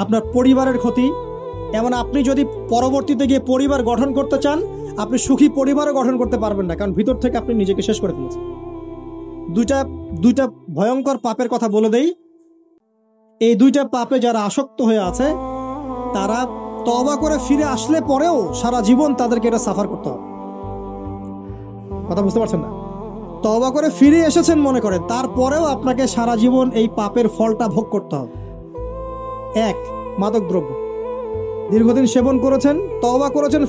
আপনার পরিবারের ক্ষতি। এমন আপনি যদি পরবর্তীতে গিয়ে পরিবার গঠন করতে চান, আপনি সুখী পরিবারও গঠন করতে পারবেন না, কারণ ভিতর থেকে আপনি নিজেকে শেষ করে ফেলেছেন। দুইটা ভয়ঙ্কর পাপের কথা বলে দেই। এই দুইটা পাপে যারা আসক্ত হয়ে আছে, তারা তওবা করে ফিরে আসলে পরেও সারা জীবন তাদেরকে এটা সাফার করতে হবে। কথা বুঝতে পারছেন না? তওবা করে ফিরে এসেছেন মনে করেন, তারপরেও আপনাকে সারা জীবন এই পাপের ফলটা ভোগ করতে হবে। এক, মাদক দ্রব্য দীর্ঘদিন সেবন করেছেন, তওবা করেছেন,